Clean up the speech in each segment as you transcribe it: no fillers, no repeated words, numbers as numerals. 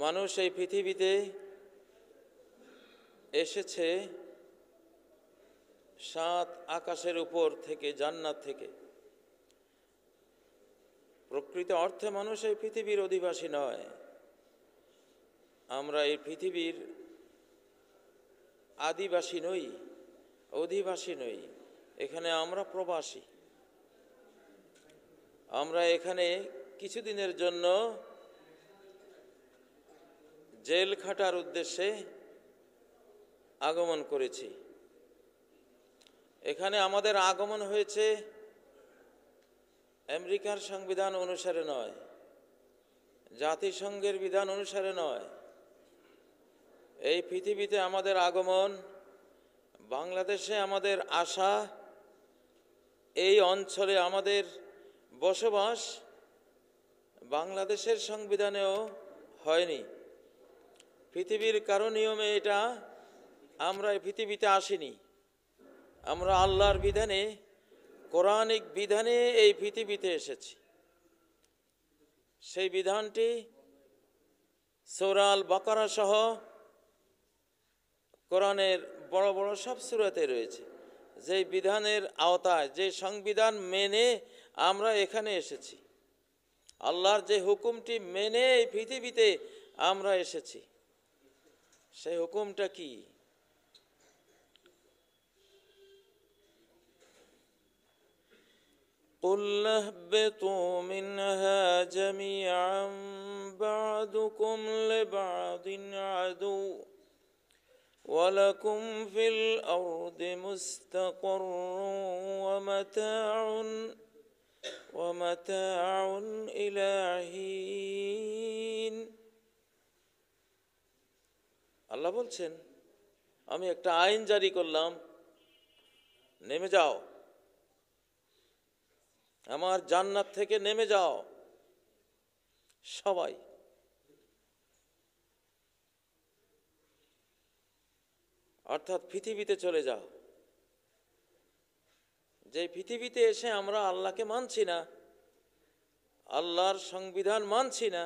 মানুষ এই পৃথিবীতে এসেছে 7 আকাশের উপর থেকে, জান্নাত থেকে। প্রকৃত অর্থে মানুষ এই পৃথিবীর অধিবাসী নয়। আমরা এই পৃথিবীর আদিবাসী নই, অধিবাসী নই। এখানে আমরা প্রবাসী। আমরা এখানে কিছুদিনের জন্য জেল খাটার উদ্দেশ্যে আগমন করেছি। এখানে আমাদের আগমন হয়েছে আমেরিকার সংবিধান অনুসারে নয়, জাতিসংঘের বিধান অনুসারে নয়। এই পৃথিবীতে আমাদের আগমন, বাংলাদেশে আমাদের আসা, এই অঞ্চলে আমাদের বসবাস বাংলাদেশের সংবিধানেও হয়নি। পৃথিবীর কারো নিয়মে এটা আমরা এই পৃথিবীতে আসিনি। আমরা আল্লাহর বিধানে, কোরআনিক বিধানে এই পৃথিবীতে এসেছি। সেই বিধানটি সূরা আল বাকারা সহ কোরআনের বড় বড় সব সূরাতে রয়েছে। যে বিধানের আওতায়, যে সংবিধান মেনে আমরা এখানে এসেছি, আল্লাহর যে হুকুমটি মেনে এই পৃথিবীতে আমরা এসেছি, সেই হুকুমটা কি? قُلْ اهْبِطُوا مِنْهَا جَمِيعًا بَعْضُكُمْ لِبَعْضٍ عَدُوٌّ وَلَكُمْ فِي الْأَرْضِ مُسْتَقَرٌّ وَمَتَاعٌ إِلَى حِينٍ। আল্লাহ বলছেন, আমি একটা আইন জারি করলাম, নেমে যাও, আমার জান্নাত থেকে নেমে যাও সবাই। অর্থাৎ পৃথিবীতে চলে যাও। যে পৃথিবীতে এসে আমরা আল্লাহকে মানছি না, আল্লাহর সংবিধান মানছি না,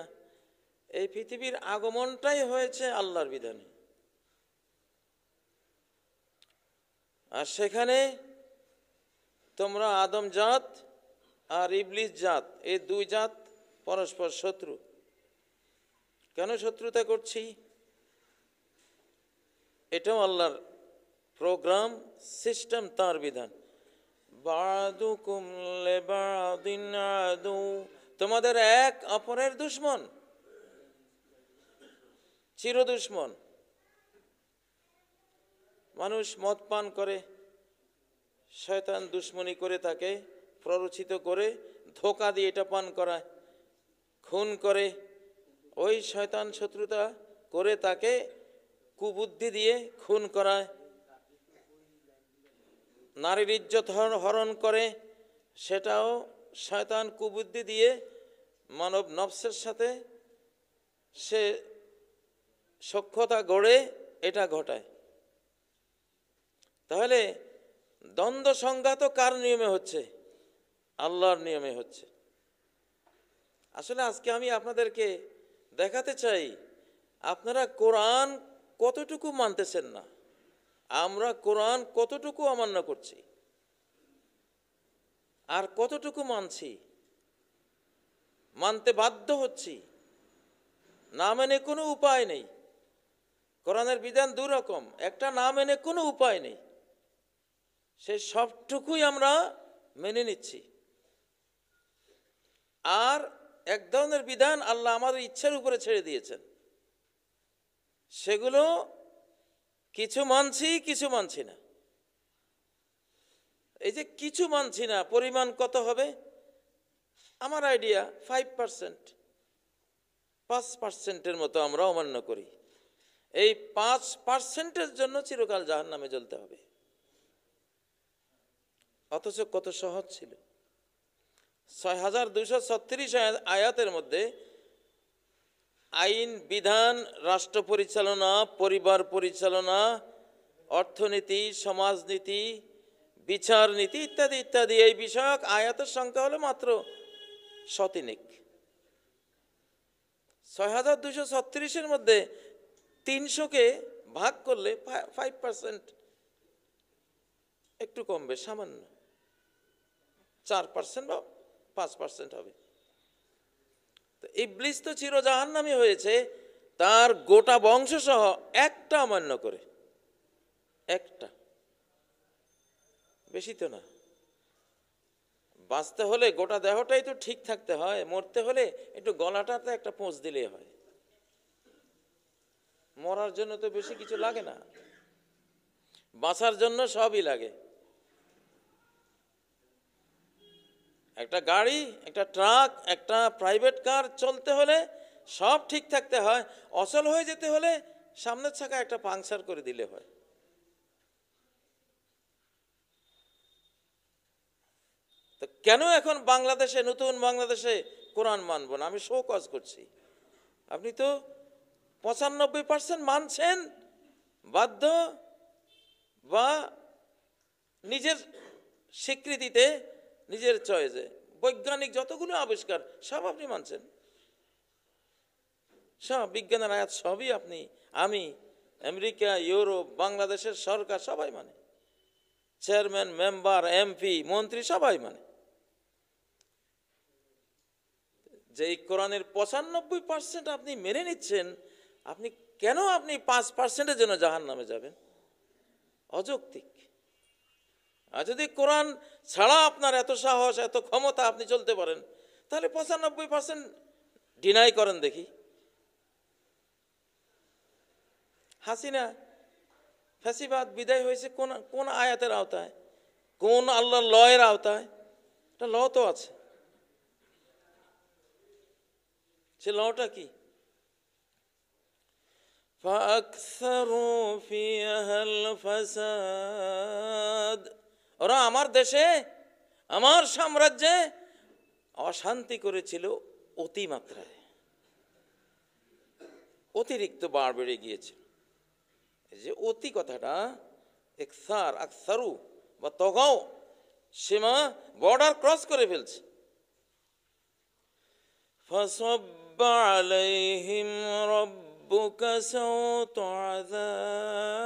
এই পৃথিবীর আগমনটাই হয়েছে আল্লাহর বিধানে। আর সেখানে তোমরা আদম জাত আর ইবলিস জাত, এই দুই জাত পরস্পর শত্রু। কেন শত্রুতা করছি? এটাও আল্লাহর প্রোগ্রাম, সিস্টেম, তার বিধান। বা'দুকুম লিবা'দিন আদু, তোমাদের এক অপরের দুশমন, চির দুশমন। মানুষ মদ পান করে, শয়তান দুশমনি করে তাকে প্ররোচিত করে, ধোঁকা দিয়ে এটা পান করায়। খুন করে, ওই শয়তান শত্রুতা করে তাকে কুবুদ্ধি দিয়ে খুন করায়। নারীর ইজ্জত হরণ করে, সেটাও শয়তান কুবুদ্ধি দিয়ে মানব নফসের সাথে সে সখ্যতা গড়ে এটা ঘটায়। তাহলে দ্বন্দ্ব সংঘাত কার নিয়মে হচ্ছে? আল্লাহর নিয়মে হচ্ছে। আসলে আজকে আমি আপনাদেরকে দেখাতে চাই, আপনারা কোরআন কতটুকু মানতেছেন না, আমরা কোরআন কতটুকু অমান্য করছি আর কতটুকু মানছি, মানতে বাধ্য হচ্ছি। না মেনে কোনো উপায় নেই। কোরআনের বিধান দু রকম, একটা না মেনে কোনো উপায় নেই, সে সবটুকুই আমরা মেনে নিচ্ছি। আর এক ধরনের বিধান আল্লাহ আমাদের ইচ্ছার উপরে ছেড়ে দিয়েছেন, সেগুলো কিছু মানছি, কিছু মানছি না। এই যে কিছু মানছি না, পরিমাণ কত হবে? আমার আইডিয়া 5%, 5%-এর মতো আমরা অমান্য করি। এই 5%-এর জন্য চিরকাল জাহান্নামে জ্বলতে হবে। অথচ কত সহজ ছিল। 6236 আয়াতের মধ্যে আইন, বিধান, রাষ্ট্র পরিচালনা, পরিবার পরিচালনা, অর্থনীতি, সমাজনীতি, বিচার নীতি ইত্যাদি ইত্যাদি এই বিষয়ক আয়াতের সংখ্যা হলো মাত্র 3। 6236-এর মধ্যে 300-কে ভাগ করলে 5% একটু কমবে, সামান্য 4% বা 5% হবে। তো ইবলিস তো চির জাহান্নামী হয়েছে তার গোটা বংশ সহ একটা অমান্য করে, একটা, বেশি তো না। বাঁচতে হলে গোটা দেহটাই তো ঠিক থাকতে হয়, মরতে হলে একটু গলাটাতে একটা পোঁচ দিলেই হয়। মরার জন্য তো বেশি কিছু লাগে না, বাঁচার জন্য সবই লাগে। একটা গাড়ি, একটা ট্রাক, একটা প্রাইভেট কার চলতে হলে সব ঠিক থাকতে হয়, অচল হয়ে যেতে হলে সামনের চাকা একটা পাংচার করে দিলে হয়। তো কেন এখন বাংলাদেশে, নতুন বাংলাদেশে কোরআন মানব না? আমি শো কজ করছি, আপনি তো 95% মানছেন বাধ্য বা নিজের স্বীকৃতিতে, নিজের চয়েসে। বৈজ্ঞানিক যতগুলো আবিষ্কার সব আপনি মানছেন, সব বিজ্ঞানের আয়াত সবই আপনি, আমি, আমেরিকা, ইউরোপ, বাংলাদেশের সরকার সবাই মানে, চেয়ারম্যান, মেম্বার, এমপি, মন্ত্রী সবাই মানে। যে কোরআনের 95% আপনি মেনে নিচ্ছেন, আপনি কেন আপনি 5%-এর জন্য জাহান্নামে যাবেন? অযৌক্তিক। আর যদি কোরআন ছাড়া আপনার এত সাহস, এত ক্ষমতা, আপনি চলতে পারেন, তাহলে 95% ডিনাই করেন দেখি। হাসিনা ফ্যাসিবাদ বিদায় হয়েছে কোন কোন আয়াতের আওতায়, কোন আল্লাহর লয়ের আওতায়? এটা ল তো আছে, সে লটা কি? فَأَكْثَرُوا فِيهَا الْفَسَادَ, ওরা আমার দেশে, আমার সাম্রাজ্যে অশান্তি করেছিল অতিমাত্রায়, অতিরিক্ত বাড় বেড়ে গিয়েছিল। এই যে অতি কথাটা, ইকসার, আকসারু বা তগাও, সীমা, বর্ডার ক্রস করে ফেলছে। فَصَبَّ عَلَيْهِمْ رَبُّكَ سَوْطَ عَذَابٍ,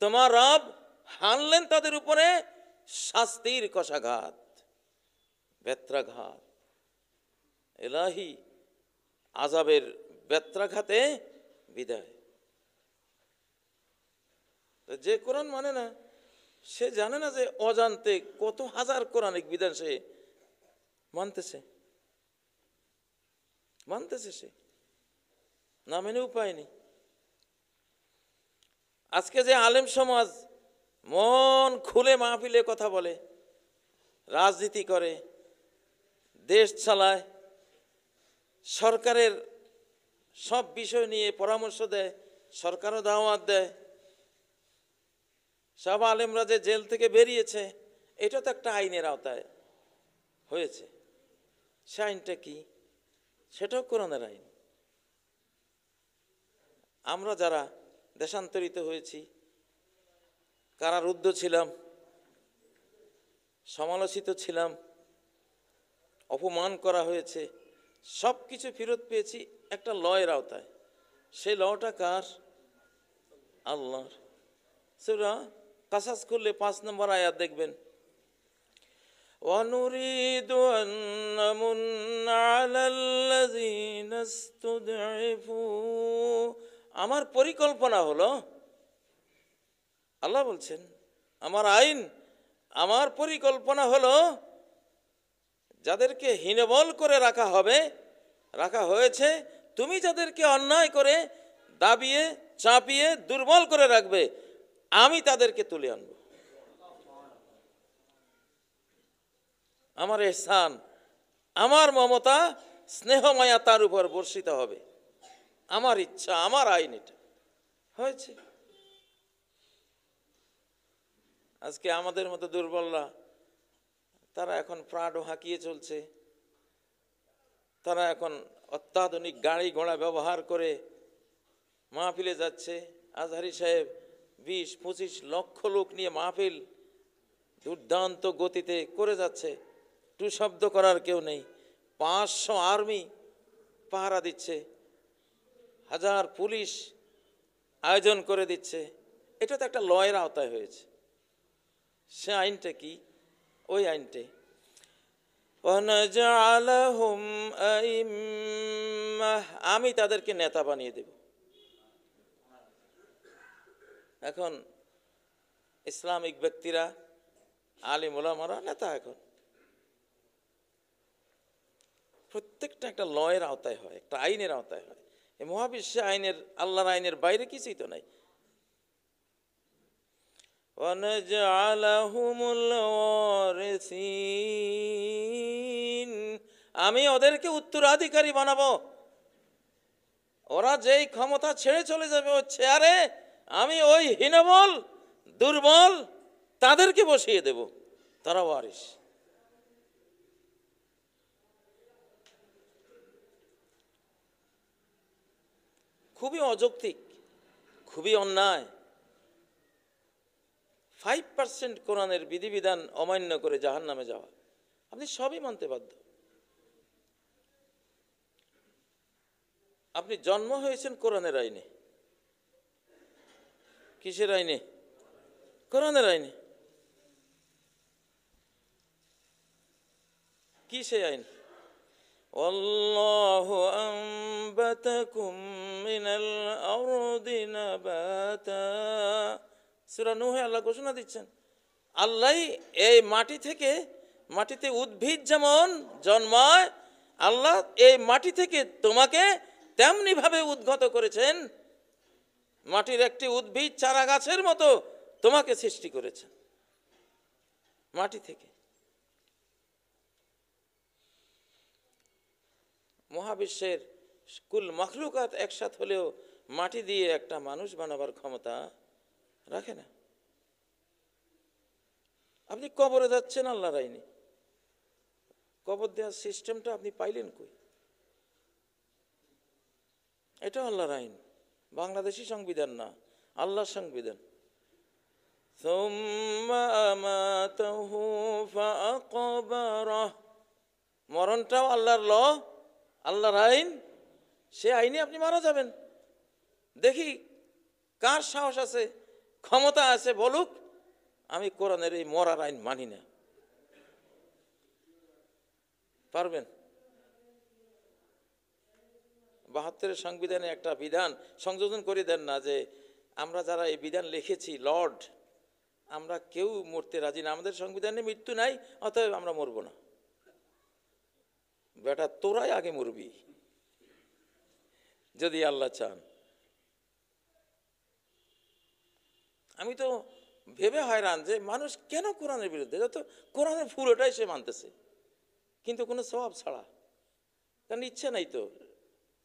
তোমার রব হানলেন তাদের উপরে শাস্তির কষাঘাত, বেত্রাঘাত, ইলাহি আযাবের বেত্রাঘাতে বিদায়। যে কোরআন মানে না, সে জানে না যে অজান্তে কত হাজার কোরআনিক বিধান সে মানতেছে, সে না মেনে উপায় নেই। আজকে যে আলেম সমাজ মন খুলে মাহফিলে কথা বলে, রাজনীতি করে, দেশ চালায়, সরকারের সব বিষয় নিয়ে পরামর্শ দেয়, সরকারও দাওয়াত দেয়, সব আলেমরা যে জেল থেকে বেরিয়েছে, এটা তো একটা আইনের আওতায় হয়েছে। সে আইনটা কি? সেটাও কোরআনের আইন। আমরা যারা দেশান্তরিত হয়েছি, কারারুদ্ধ ছিলাম, সমালোচিত ছিলাম, অপমান করা হয়েছে, সব কিছু ফেরত পেয়েছি একটা লয়ের আওতায়। সেই লটা কার? আল্লাহর। সূরা কাসাস করলে 5 নম্বর আয়াত দেখবেন, وَنُرِيدُ أَن نَّمُنَّ عَلَى الَّذِينَ اسْتُضْعِفُوا, আমার পরিকল্পনা হলো, আল্লাহ বলছেন, আমার আইন, আমার পরিকল্পনা হলো যাদেরকে হীনবল করে রাখা হবে, রাখা হয়েছে, তুমি যাদেরকে অন্যায় করে দাবিয়ে চাপিয়ে দুর্বল করে রাখবে, আমি তাদেরকে তুলে আনবো। আমার ইহসান, আমার মমতা, স্নেহ মায়া তার উপর বর্ষিত হবে। আমার ইচ্ছা, আমার আইন, এটা হয়েছে। আজকে আমাদের মতো দুর্বলরা, তারা এখন প্রাডো হাঁকিয়ে চলছে, তারা এখন অত্যাধুনিক গাড়ি ঘোড়া ব্যবহার করে মাহফিলে যাচ্ছে। আজহারি সাহেব 20-25 লক্ষ লোক নিয়ে মাহফিল দুর্দান্ত গতিতে করে যাচ্ছে, টু শব্দ করার কেউ নেই, 500 আর্মি পাহারা দিচ্ছে, হাজার পুলিশ আয়োজন করে দিচ্ছে, এটা তো একটা লয়ের আওতায় হয়েছে। সে আইনটা কি? ওই আইনটাই ওয়ানাজআলাহুম আইম্মাহ, আমি তাদেরকে নেতা বানিয়ে দেব। এখন ইসলামিক ব্যক্তিরা, আলিম ওলামারা নেতা, এখন প্রত্যেকটা একটা লয়ের আওতায় হয়, একটা আইনের আওতায় হয়। এই মহাবিশ্বে আইনের, আল্লাহর আইনের বাইরে কিছুই তো নাই। ওয়ানাজআলাহুমুল ওয়ারিসিন, আমি ওদেরকে উত্তরাধিকারী বানাবো। ওরা যেই ক্ষমতা ছেড়ে চলে যাবে ওই চেয়ারে, আমি ওই হীনবল দুর্বল তাদেরকে বসিয়ে দেব, তারা ওয়ারিস। খুবই অযৌক্তিক, খুবই অন্যায়। 5% কোরআনের বিধিবিধান অমান্য করে জাহান্নামে যাওয়া, আপনি সবই মানতে বাধ্য। আপনি জন্ম হয়েছেন কোরআনের আইনে। কিসের আইনে? কোরআনের আইনে। কি সেই আইন? আল্লাহু আনবাতাকুম মিনাল আরদি নাবাতা, সূরা নূহে আল্লাহ ঘোষণা দিচ্ছেন, আল্লাহ এই মাটি থেকে, মাটিতে উদ্ভিদ যেমন জন্মায়, আল্লাহ এই মাটি থেকে তোমাকে তেমনি ভাবে উদ্গত করেছেন। মাটির একটি উদ্ভিদ চারা গাছের মতো তোমাকে সৃষ্টি করেছেন মাটি থেকে। মহাবিশ্বের কুল মাখলুকাত একসাথ হলেও মাটি দিয়ে একটা মানুষ বানাবার ক্ষমতা রাখে না। আপনি কবরে যাচ্ছেন আল্লাহর আইনে, কবর দেওয়ার সিস্টেমটা আপনি পাইলেন কই? এটা আল্লাহর আইন, বাংলাদেশি সংবিধান না, আল্লাহর সংবিধান। সুম্মা আমাতাহু ফাআকবারাহ, মরণটাও আল্লাহর ল, আল্লাহর আইন। সে আইনে আপনি মারা যাবেন। দেখি কার সাহস আছে, ক্ষমতা আছে, বলুক আমি কোরআনের এই মরার আইন মানি না। পারবেন? 72-এর সংবিধানে একটা বিধান সংযোজন করে দেন না, যে আমরা যারা এই বিধান লিখেছি লর্ড, আমরা কেউ মরতে রাজি না, আমাদের সংবিধানে মৃত্যু নাই, অতএব আমরা মরব না। বেটা তোরাই আগে মরবি যদি আল্লাহ চান। আমি তো ভেবে হয়রান যে মানুষ কেন কোরআনের বিরুদ্ধে, যত কোরআনের পুরোটাই সে মানতেছে, কিন্তু কোনো সওয়াব ছাড়া। কারণ ইচ্ছে নাই তো,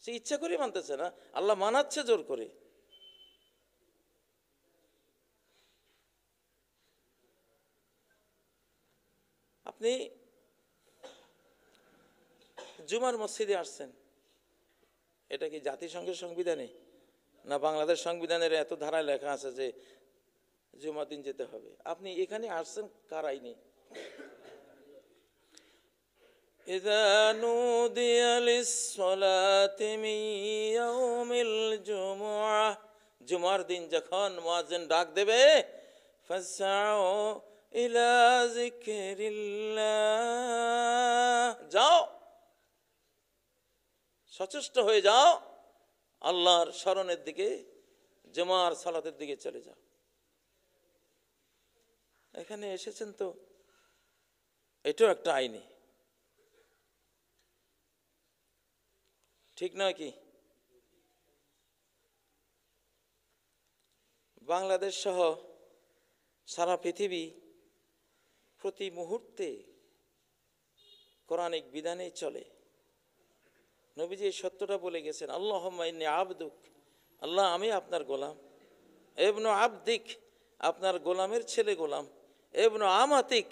সে ইচ্ছা করে মানতেছে না, আল্লাহ মানাচ্ছে জোর করে। আপনি জুমার মসজিদে আসছেন, এটা কি জাতিসংঘের সংবিধানে না বাংলাদেশ সংবিধানের এত ধারায় লেখা আছে যে জুমার দিন যেতে হবে? আপনি এখানে আসছেন কার আইনে? ইযা নুদিয়া লিস-সালাতি মিন ইয়াউমিল জুমআহ, জুমার দিন যখন মুয়াজ্জিন ডাক দেবে, ফাসআউ ইলা যিকরিল্লাহ, যাও, সচেষ্ট হয়ে যাও, আল্লাহর স্মরণের দিকে, জুমার সালাতের দিকে চলে যাও। এখানে এসেছেন তো এটাও একটা আইনে, ঠিক নয় কি? বাংলাদেশ সহ সারা পৃথিবী প্রতি মুহূর্তে কোরআনিক বিধানেই চলে। নবীজি এই সত্যটা বলে গেছেন, আল্লাহুম্মা ইন্নী আবদুক, আল্লাহ আমি আপনার গোলাম, ইবনু আবদিক, আপনার গোলামের ছেলে গোলাম, ইবনু আমাতিক,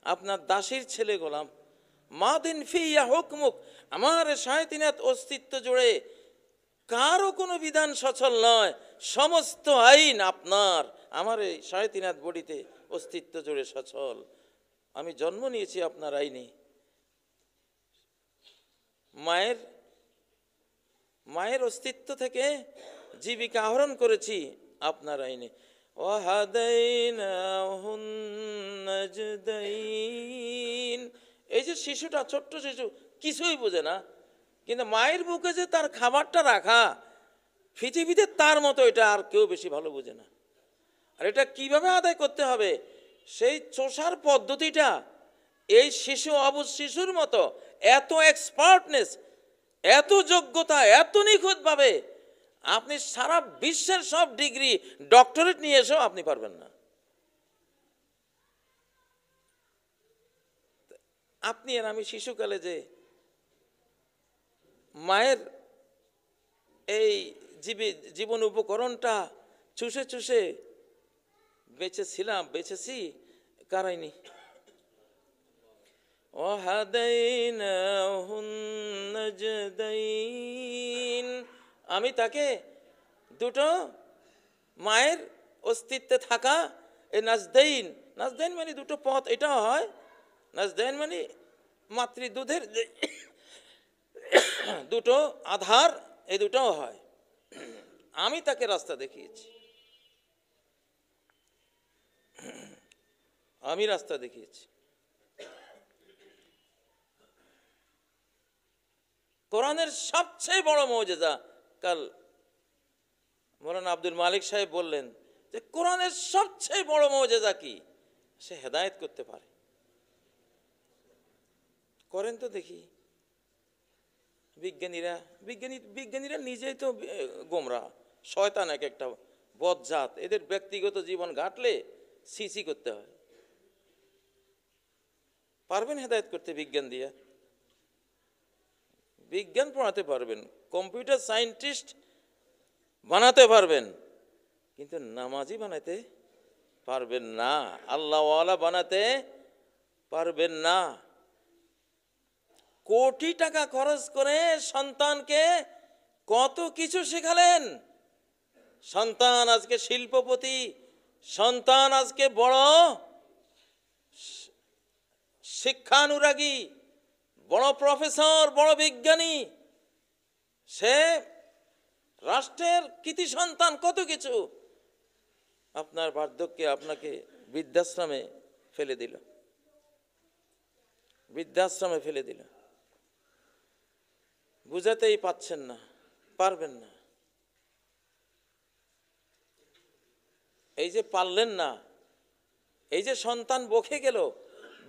আপনার দাসীর ছেলে গোলাম, মাদিন ফিয়া হুকমুক, আমার শায়তিনাত অস্তিত্ব জুড়ে কারো কোনো বিধান সচল নয়, সমস্ত আইন আপনার, আমার এই শায়তিনাত বডিতে অস্তিত্ব জুড়ে সচল। আমি জন্ম নিয়েছি আপনার আইনে। মায়ের মায়ের অস্তিত্ব থেকে জীবিকা আহরণ করেছি আপনার আইনে। ওয়াহাদাইনাহুন নাজদাইন। এই যে শিশুটা, ছোট্ট শিশু, কিছুই বোঝে না, কিন্তু মায়ের বুকে যে তার খাবারটা রাখা, পৃথিবীতে তার মতো এটা আর কেউ বেশি ভালো বোঝে না। আর এটা কিভাবে আদায় করতে হবে, সেই চোষার পদ্ধতিটা এই শিশু অবুঝ শিশুর মতো এত এক্সপার্টনেস, এত যোগ্যতা, এত নিখুঁতভাবে আপনি সারা বিশ্বের সব ডিগ্রি, ডক্টরেট নিয়ে এসেও আপনি পারবেন না। আপনি আর আমি শিশুকালে যে মায়ের এই জীবন উপকরণটা চুষে চুষে বেঁচেছি কারাইনি। ওয়াহাদাইনাহুন নাজদাইন। আমি তাকে দুটো মায়ের অস্তিত্বে থাকা এই নাজদাইন, নাজদাইন মানে দুটো পথ, এটাও হয়। নাজদাইন মানে মাতৃদুধের দুটো আধার, এই দুটোও হয়। আমি তাকে রাস্তা দেখিয়েছি, আমি রাস্তা দেখিয়েছি। কোরআনের সবচেয়ে বড় মুজিজা, কাল মৌলানা আব্দুল মালিক সাহেব বললেন যে কোরআনের সবচেয়ে বড় মুজিজা কি? সে হেদায়েত করতে পারে। করেন তো দেখি। বিজ্ঞানীরা নিজেই তো গোমরা, শয়তান, এক একটা বদজাত। এদের ব্যক্তিগত জীবন ঘাটলে সিসি করতে হয়। পারবেন হেদায়েত করতে বিজ্ঞান দিয়ে? বিজ্ঞান পড়াতে পারবেন, কম্পিউটার সায়েন্টিস্ট বানাতে পারবেন, কিন্তু নামাজি বানাতে পারবেন না, আল্লাহওয়ালা বানাতে পারবেন না। কোটি টাকা খরচ করে সন্তানকে কত কিছু শেখালেন। সন্তান আজকে শিল্পপতি, সন্তান আজকে বড় শিক্ষানুরাগী, বড় প্রফেসর, বড় বিজ্ঞানী, সে রাষ্ট্রের কৃতি সন্তান, কত কিছু। আপনার বার্ধক্যে আপনাকে বৃদ্ধাশ্রমে ফেলে দিল, বৃদ্ধাশ্রমে ফেলে দিল। বুঝাতেই পাচ্ছেন না, পারবেন না। এই যে পারলেন না, এই যে সন্তান বকে গেল,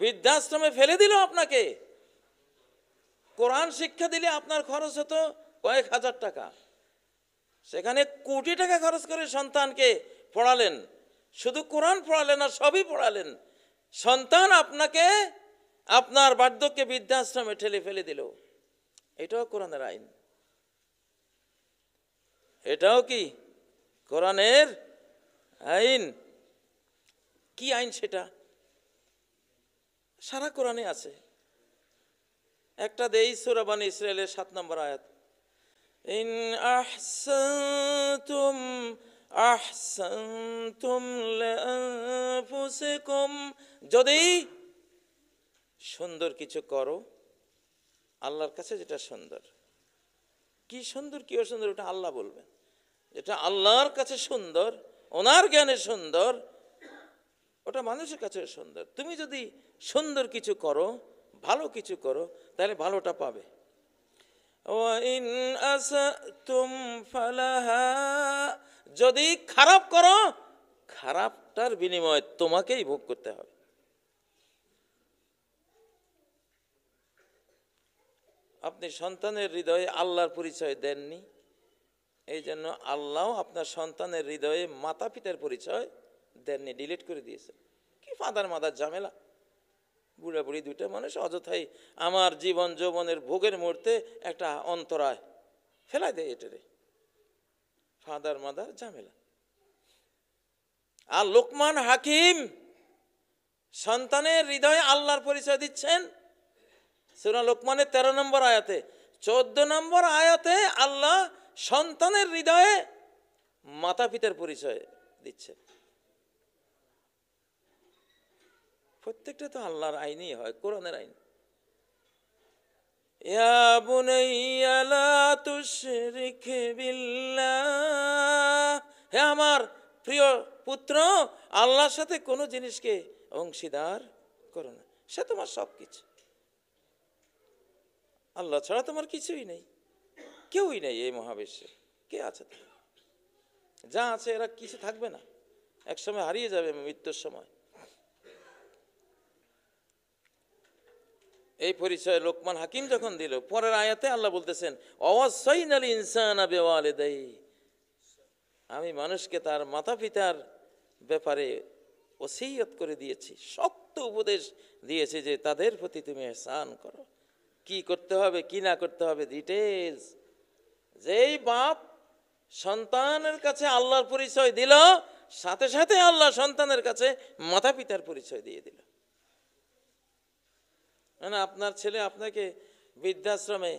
বৃদ্ধাশ্রমে ফেলে দিল আপনাকে। কোরআন শিক্ষা দিলে আপনার খরচ হতো কয়েক হাজার টাকা, সেখানে কোটি টাকা খরচ করে সন্তানকে পড়ালেন। শুধু কোরআন পড়ালেন না, সবই পড়ালেন। সন্তান আপনাকে আপনার বার্ধক্যে বৃদ্ধাশ্রমে ঠেলে ফেলে দিল। এটাও কোরআনের আইন, এটাও কি কোরআনের আইন? কি আইন সেটা? সারা কোরআনে আছে। একটা দেই, সূরা বনী ইসরাঈলের 7 নম্বর আয়াত। ইন আহসানতুম আহসানতুম লিআনফুসিকুম। যদি সুন্দর কিছু করো, আল্লাহর কাছে যেটা সুন্দর, কি সুন্দর কি অসুন্দর ওটা আল্লাহ বলবেন। যেটা আল্লাহর কাছে সুন্দর, ওনার জ্ঞানে সুন্দর, ওটা মানুষের কাছে সুন্দর। তুমি যদি সুন্দর কিছু করো, ভালো কিছু করো, তাহলে ভালোটা পাবে। ওয়াইন আসাতুম ফালাহা। যদি খারাপ করো, খারাপটার বিনিময়ে তোমাকেই ভোগ করতে হবে। আপনি সন্তানের হৃদয়ে আল্লাহর পরিচয় দেননি, এই জন্য আল্লাহ আপনার সন্তানের হৃদয়ে মাতা পিতার পরিচয় দেননি, ডিলিট করে দিয়েছে। কি ফাদার মাদার ঝামেলা। বুড়া বুড়ি দুইটা মানুষ অযথাই আমার জীবন যৌবনের ভোগের মুহূর্তে একটা অন্তরায় ফেলাই দেয়। এটারে ফাদার মাদার ঝামেলা। আর লোকমান হাকিম সন্তানের হৃদয়ে আল্লাহর পরিচয় দিচ্ছেন সূরা লোকমানের 13 নম্বর আয়াতে। 14 নম্বর আয়াতে আল্লাহ সন্তানের হৃদয়ে মাতা পিতার পরিচয় দিচ্ছে। প্রত্যেকটা তো আল্লাহর আইনই হয়, কোরআনের আইন। ইয়া বুনাইয়া লা তুশরিক বিল্লাহ, হে আমার প্রিয় পুত্র, আল্লাহর সাথে কোনো জিনিসকে অংশীদার করো না। সে তোমার সব কিছু, আল্লাহ ছাড়া তোমার কিছুই নেই, কেউই নেই এই মহাবিশ্বে। কে আছে? যা আছে এরা কিছু থাকবে না, একসময় হারিয়ে যাবে মৃত্যুর সময়। এই পরিচয় লোকমান হাকিম যখন দিল, পরের আয়াতে আল্লাহ বলতেছেন ওয়াসাইনাল ইনসানা বিওয়ালিদাইহি, আমি মানুষকে তার মাতা পিতার ব্যাপারে ওসিয়ত করে দিয়েছি, শক্ত উপদেশ দিয়েছি যে তাদের প্রতি তুমি ইহসান করো। কি করতে হবে কি না করতে হবে ডিটেইলস। যেই বাপ সন্তানের কাছে আল্লাহর পরিচয় দিল, সাথে সাথে আল্লাহ সন্তানের কাছে মাতা পিতার পরিচয় দিয়ে দিল। মানে আপনার ছেলে আপনাকে বৃদ্ধাশ্রমে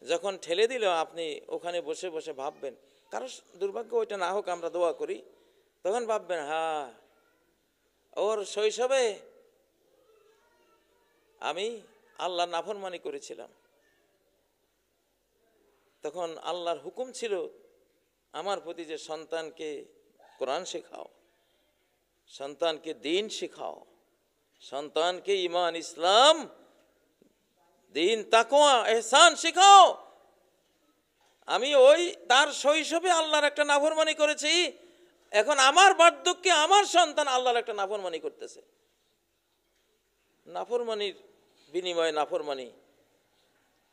যখন ঠেলে দিল, আপনি ওখানে বসে বসে ভাববেন, কারো দুর্ভাগ্য ওইটা না হোক, আমরা দোয়া করি, তখন ভাববেন হ্যাঁ ওর শৈশবে আমি আল্লাহর নাফরমানি করেছিলাম, তখন আল্লাহর হুকুম ছিল আমার প্রতি যে সন্তানকে কোরআন শেখাও, সন্তানকে দ্বীন শেখাও, সন্তানকে ঈমান ইসলাম দ্বীন তাকওয়া ইহসান শেখাও। আমি ওই তার শৈশবে আল্লাহর একটা নাফরমানি করেছি, এখন আমার বার্ধক্যে আমার সন্তান আল্লাহর একটা নাফরমানি করতেছে। নাফরমানির বিনিময়ে নাফরমানি।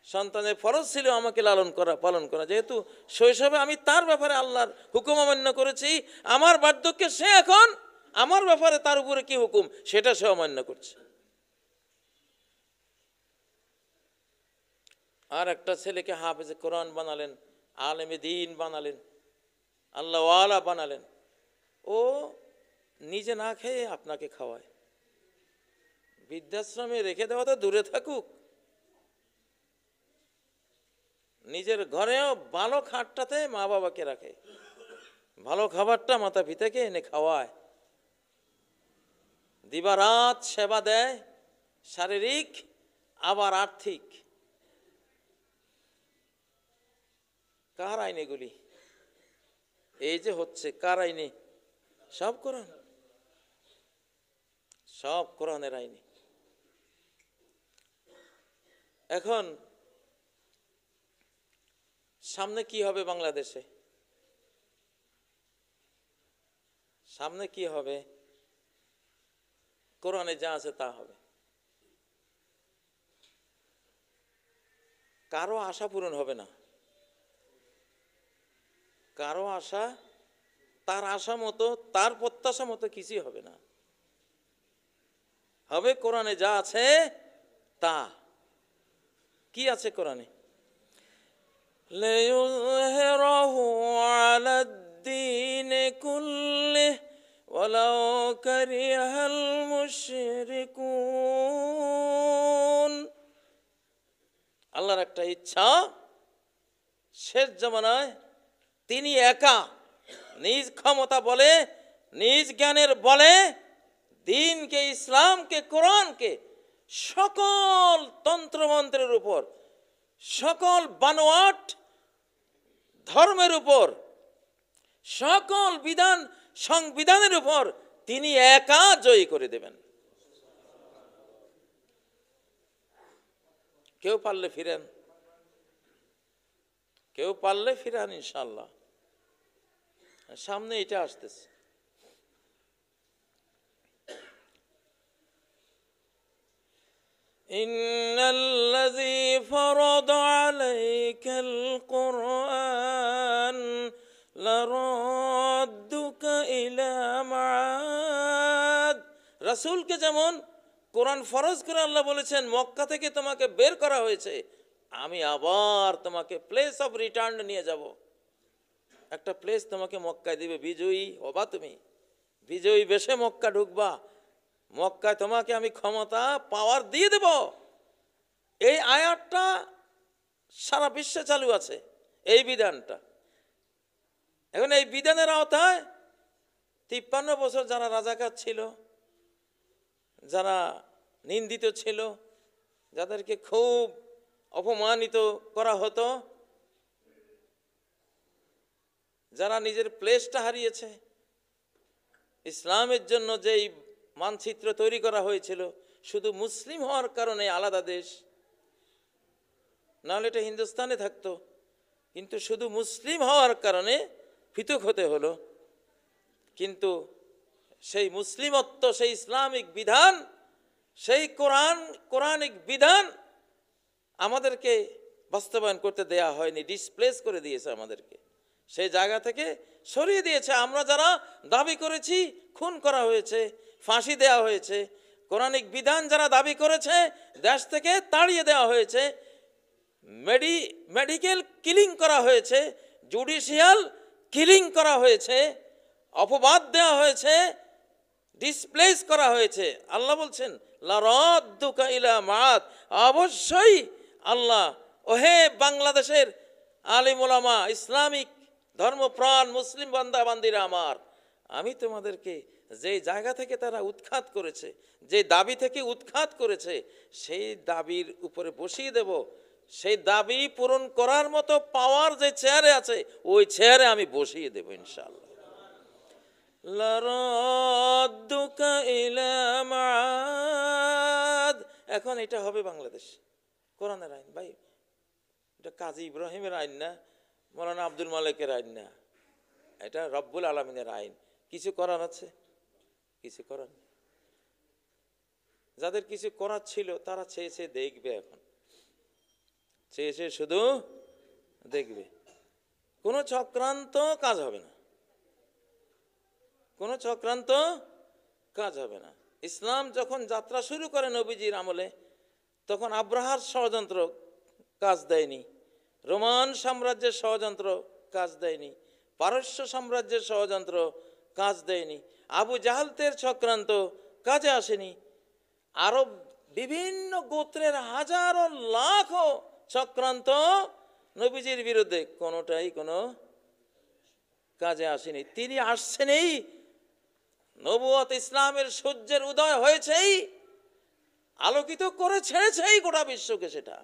সন্তানের ফরজ ছিল আমাকে লালন করা পালন করা, যেহেতু শৈশবে আমি তার ব্যাপারে আল্লাহর হুকুম অমান্য করেছি, আমার বার্ধক্যে সে এখন আমার ব্যাপারে তার উপরে কি হুকুম সেটা সে অমান্য করছে। আর একটা ছেলেকে হাফেজে কোরআন বানালেন, আলেমে দ্বীন বানালেন, আল্লাহ ওয়ালা বানালেন, ও নিজে না খেয়ে আপনাকে খাওয়ায়। বৃদ্ধাশ্রমে রেখে দেওয়া তো দূরে থাকুক, নিজের ঘরেও ভালো খাটটাতে মা বাবাকে রাখে, ভালো খাবারটা মাতা পিতাকে এনে খাওয়ায়, দিবারাত সেবা দেয়, শারীরিক আবার আর্থিক। কার আইন এগুলি? এই যে হচ্ছে কার আইনে? সব কোরআন, সব কোরআনের আইনে। এখন সামনে কি হবে বাংলাদেশে? সামনে কি হবে? কোরআনে যা আছে তা হবে। কারো আশা পূরণ হবে না, কারো আশা তার আশা মতো তার প্রত্যাশা মতো কিছুই হবে না। হবে কোরআনে যা আছে তা। কি আছে কোরআনে? লিইয়ুযহিরাহু আলাদ-দীনি কুল্লিহি ওয়ালাউ কারিহাল মুশরিকুন। আল্লাহর একটা ইচ্ছা, শেষ জামানায় তিনি একা নিজ ক্ষমতা বলে, নিজ জ্ঞানের বলে দ্বীনকে, ইসলামকে, কোরআনকে সকল তন্ত্রমন্ত্রের উপর, সকল বানোয়াট ধর্মের উপর, সকল বিধান সংবিধানের উপর তিনি একা জয়ী করে দেবেন। কেউ পারলে ফিরেন, কেউ পারলে ফিরান ইনশাআল্লাহ। সামনে এটা আসতেছে। ইন্নাল্লাযী ফারাদা আলাইকাল কুরআন লারাদ্দুকা ইলা মাআদ। রাসূলকে যেমন কোরআন ফরজ করে আল্লাহ বলেছেন মক্কা থেকে তোমাকে বের করা হয়েছে, আমি আবার তোমাকে প্লেস অফ রিটার্ন নিয়ে যাব। একটা প্লেস তোমাকে মক্কায় দিবে, বিজয়ী হবা, তুমি বিজয়ী বেশে মক্কা ঢুকবা, মক্কায় তোমাকে আমি ক্ষমতা পাওয়ার দিয়ে দেব। এই আয়াতটা সারা বিশ্বে চালু আছে, এই বিধানটা। এখন এই বিধানের আওতায় 53 বছর যারা রাজাকার ছিল, যারা নিন্দিত ছিল, যাদেরকে খুব অপমানিত করা হতো, যারা নিজের প্লেসটা হারিয়েছে। ইসলামের জন্য যেই মানচিত্র তৈরি করা হয়েছিল শুধু মুসলিম হওয়ার কারণে আলাদা দেশ, নাহলে এটা হিন্দুস্তানে থাকতো, কিন্তু শুধু মুসলিম হওয়ার কারণে পৃথক হতে হলো। কিন্তু সেই মুসলিমত্ব, সেই ইসলামিক বিধান, সেই কোরআনিক বিধান আমাদেরকে বাস্তবায়ন করতে দেয়া হয়নি, ডিসপ্লেস করে দিয়েছে আমাদেরকে, সেই জায়গা থেকে সরিয়ে দিয়েছে। আমরা যারা দাবি করেছি খুন করা হয়েছে, ফাঁসি দেওয়া হয়েছে, কোরআনিক বিধান যারা দাবি করেছে দেশ থেকে তাড়িয়ে দেওয়া হয়েছে, মেডিকেল কিলিং করা হয়েছে, জুডিশিয়াল কিলিং করা হয়েছে, অপবাদ দেওয়া হয়েছে, ডিসপ্লেস করা হয়েছে। আল্লাহ বলছেন লা রাদ্দুকা ইলা মাআদ, অবশ্যই আল্লাহ, ওহে বাংলাদেশের আলিম ওলামা, ইসলামিক ধর্মপ্রাণ মুসলিম বান্দা বান্দিরা আমার, আমি তোমাদেরকে যে জায়গা থেকে তারা উৎখাত করেছে, যে দাবি থেকে উৎখাত করেছে, সেই দাবির উপরে বসিয়ে দেব। সেই দাবি পূরণ করার মতো পাওয়ার যে চেয়ারে আছে ওই চেয়ারে আমি বসিয়ে দেব ইনশাআল্লাহ। লা রাদ্দুকা ইলা মাআদ। এখন এটা হবে বাংলাদেশ কোরআনের আইন। ভাই, এটা কাজী ইব্রাহিমের আইন না, মৌলানা আব্দুল মালিকের আইন না, এটা রব্বুল আলামিনের আইন। কিছু করার আছে? কিছু করার নেই। যাদের কিছু করার ছিল তারা চেয়ে চেয়ে দেখবে, এখন চেয়ে চেয়ে শুধু দেখবে। কোনো চক্রান্ত কাজ হবে না, কোনো চক্রান্ত কাজ হবে না। ইসলাম যখন যাত্রা শুরু করে নবীজির আমলে, তখন আব্রাহার ষড়যন্ত্র কাজ দেয়নি, রোমান সাম্রাজ্যের ষড়যন্ত্র কাজ দেয়নি, পারস্য সাম্রাজ্যের ষড়যন্ত্র কাজ দেয়নি, আবু জাহালদের চক্রান্ত কাজে আসেনি, আরব বিভিন্ন গোত্রের হাজারো লাখো চক্রান্ত নবীজির বিরুদ্ধে কোনোটাই কোনো কাজে আসেনি। তিনি আসছেনই, নবুয়ত ইসলামের সূর্যের উদয় হয়েছেই, আলোকিত করে ছেড়েছেই গোটা বিশ্বকে। সেটা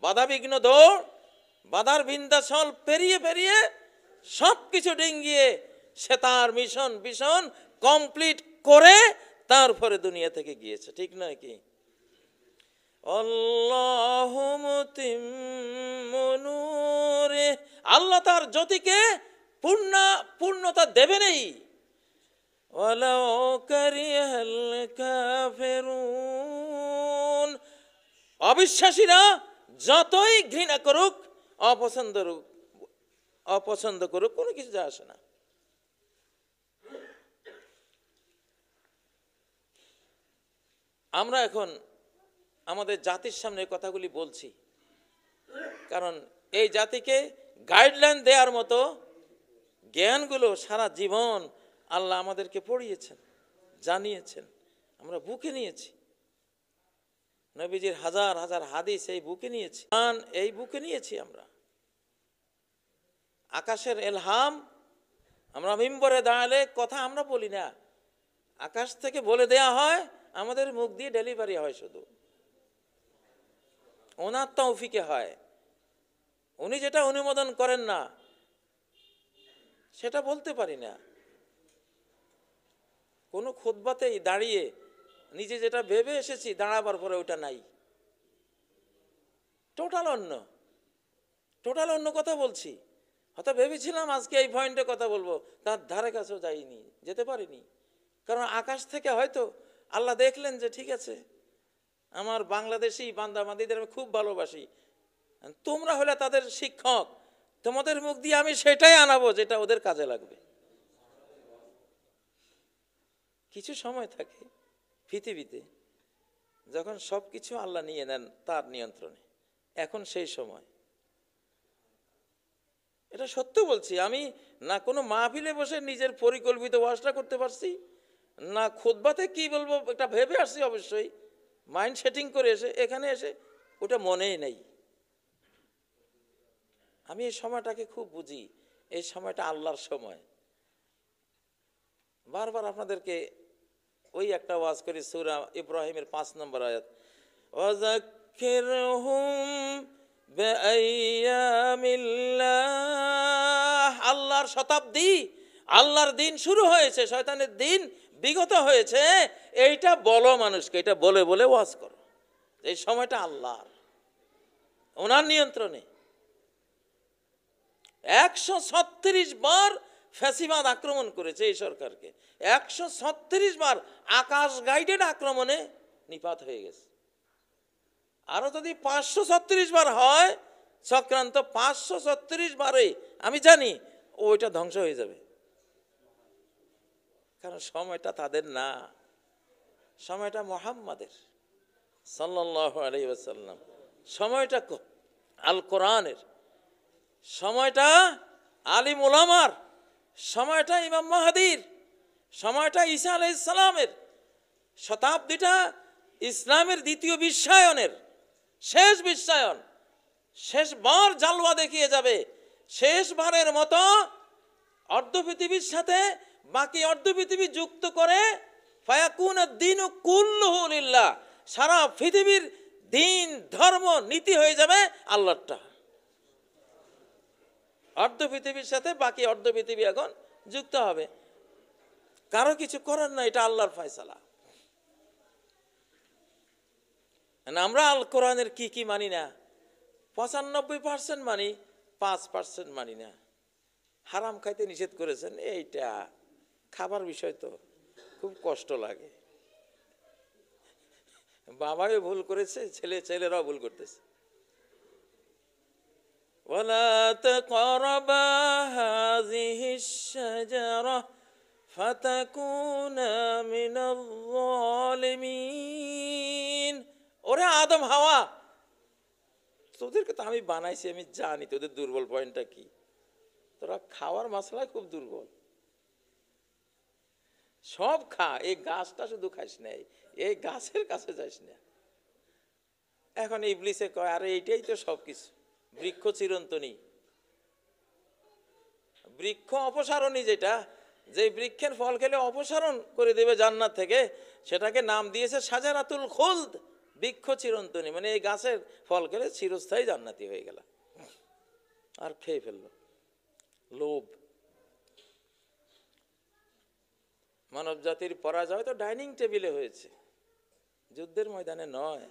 বাধা বিঘ্ন দৌড়, বাধার বিন্ধ্যাচল পেরিয়ে পেরিয়ে সব কিছু ডিঙ্গিয়ে সে তার মিশন কমপ্লিট করে তারপরে দুনিয়া থেকে গিয়েছে, ঠিক নয় কি? আল্লাহু মুতিম্মু নূরে, আল্লাহ তার জ্যোতিকে পূর্ণতা দেবেনই। ওয়ালাউ কারিহাল কাফিরুন, অবিশ্বাসীরা যতই ঘৃণা করুক, অপছন্দ করুক, কোনো কিছু যায় আসে না। আমরা এখন আমাদের জাতির সামনে কথাগুলি বলছি, কারণ এই জাতিকে গাইডলাইন দেওয়ার মতো জ্ঞানগুলো সারা জীবন আল্লাহ আমাদেরকে পড়িয়েছেন, জানিয়েছেন, আমরা বুকে নিয়েছি। নবীজির হাজার হাজার হাদিস এই বুকে নিয়েছি, এই বুকে নিয়েছি আমরা। আকাশের এলহাম, আমরা মিম্বরে দাঁড়ালে কথা আমরা বলি না, আকাশ থেকে বলে দেয়া হয়, আমাদের মুখ দিয়ে ডেলিভারি হয়, শুধু ওনার তৌফিকে হয়। উনি যেটা অনুমোদন করেন না সেটা বলতে পারি না। কোনো খুতবাতেই দাঁড়িয়ে নিজে যেটা ভেবে এসেছি দাঁড়াবার পরে ওটা নাই, টোটাল অন্য কথা বলছি। হয়তো ভেবেছিলাম আজকে এই পয়েন্টে কথা বলবো, তার ধারে কাছেও যাইনি, যেতে পারিনি। কারণ আকাশ থেকে হয়তো আল্লাহ দেখলেন যে ঠিক আছে, আমার বাংলাদেশি বান্দা বান্দীদের আমি খুব ভালোবাসি, তোমরা হলে তাদের শিক্ষক, তোমাদের মুখ দিয়ে আমি সেটাই আনাবো যেটা ওদের কাজে লাগবে। কিছু সময় থাকে পৃথিবীতে যখন সবকিছু আল্লাহ নিয়ে নেন তার নিয়ন্ত্রণে, এখন সেই সময়। এটা সত্য বলছি, আমি না কোনো মাহফিলে বসে নিজের পরিকল্পিত ওয়াজটা করতে পারছি, না খুতবাতে কি বলবো এটা ভেবে আসছি, অবশ্যই মাইন্ড সেটিং করে এখানে এসে ওটা মনেই নেই। আমি এই সময়টাকে খুব বুঝি, এই সময়টা আল্লাহর সময়। বারবার আপনাদেরকে ওই একটা ওয়াজ করি, সূরা ইব্রাহিমের 5 নম্বর আয়াত, ফাযাক্কিরহুম বিআইয়ামিল্লাহ। আল্লাহর শতাব্দী, আল্লাহর দিন শুরু হয়েছে, শয়তানের দিন বিগত হয়েছে, এইটা বলো মানুষকে, এটা বলে বলে ওয়াজ করো। এই সময়টা আল্লাহর, ওনার নিয়ন্ত্রণে। 136 বার ফ্যাসিবাদ আক্রমণ করেছে এই সরকারকে, 136 বার আকাশ গাইডেড আক্রমণে নিপাত হয়ে গেছে। আরো যদি 536 বার হয় চক্রান্ত, 536 বারে আমি জানি ওইটা ধ্বংস হয়ে যাবে। কারণ সময়টা তাদের না, সময়টা মুহাম্মাদের সাল্লাল্লাহু আলাইহি ওয়াসাল্লাম, সময়টা আল কোরআনের, সময়টা আলিম উলামার, সময়টা ইমাম মাহদীর, সময়টা ঈসা আলাইহিস সালামের, শতাব্দীটা ইসলামের দ্বিতীয় বিশ্বায়নের, শেষ বিশ্বায়ন, শেষবার জালওয়া দেখিয়ে যাবে। শেষবারের মতো অর্ধ পৃথিবীর সাথে বাকি অর্ধ পৃথিবী যুক্ত করে ফায়াকুনা দ্বীনু কুল্লুহু লিল্লাহ, সারা পৃথিবীর দিন ধর্ম নীতি হয়ে যাবে আল্লাহরটা। অর্ধ পৃথিবীর সাথে বাকি অর্ধ পৃথিবী এখন যুক্ত হবে, কারো কিছু করার না, এটা আল্লাহর ফয়সালা। আমরা আল কোরআনের কি কি মানি না? 95% মানি, 5% মানি না। হারাম খাইতে নিষেধ করেছেন, এইটা খাবার বিষয় তো খুব কষ্ট লাগে। বাবাও ভুল করেছে, ছেলেরাও ভুল করতেছে। ওয়ালা তাকরাবা হাযিহিশ শাজারা ফাতাকুনা মিনাল যালিমিন। ওরে আদম হাওয়া, তোদেরকে তো আমি বানাইছি, আমি জানি তোদের দুর্বল পয়েন্টটা কি। তোরা খাওয়ার মশলায় খুব দুর্বল, সব খা, এই গাছটা শুধু খাইস না, এই গাছের কাছে যাইস না। এখন ইবলিসে কয় আরে এইটাই তো সবকিছু, বৃক্ষ চিরন্তনী, বৃক্ষ অপসারণী, যেটা যে বৃক্ষের ফল খেলে অপসারণ করে দেবে জান্নাত থেকে, সেটাকে নাম দিয়েছে শাজারাতুল খুলদ, বৃক্ষ চিরন্তনী। মানে এই গাছের ফল খেলে চিরস্থায়ী জান্নাতি হয়ে গেল, আর খেয়ে ফেললো। লোভ। মানব জাতির পরাজয় তো ডাইনিং টেবিলে হয়েছে, যুদ্ধের ময়দানে নয়।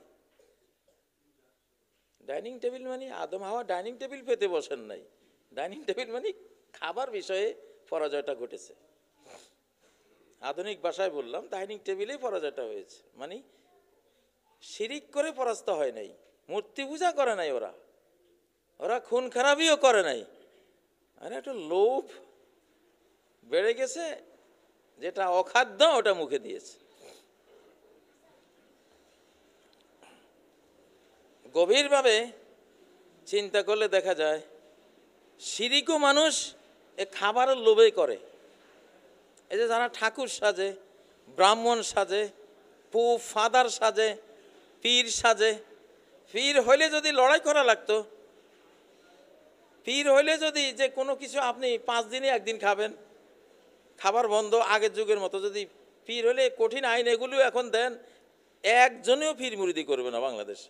ডাইনিং টেবিল মানে আদম হাওয়া ডাইনিং টেবিল পেতে বসেন নাই, ডাইনিং টেবিল মানে খাবার বিষয়ে পরাজয়টা ঘটেছে। আধুনিক ভাষায় বললাম, ডাইনিং টেবিলেই পরাজয়টা হয়েছে। মানে শিরিক করে পরাস্ত হয় নাই, মূর্তি পূজা করে নাই, ওরা খুন খারাপিও করে নাই, আর একটা লোভ বেড়ে গেছে, যেটা অখাদ্য ওটা মুখে দিয়েছে। গভীরভাবে চিন্তা করলে দেখা যায় শিরিকও মানুষ এ খাবারের লোভে করে। এই যে যারা ঠাকুর সাজে, ব্রাহ্মণ সাজে, ফাদার সাজে, পীর সাজে, পীর হইলে যদি লড়াই করা লাগতো, পীর হইলে যদি যে কোনো কিছু আপনি 5 দিনে একদিন খাবেন, খাবার বন্ধ, আগের যুগের মতো যদি পীর হলে কঠিন আইন এগুলো এখন দেন, একজনেও পীর মুরিদি করবে না বাংলাদেশ।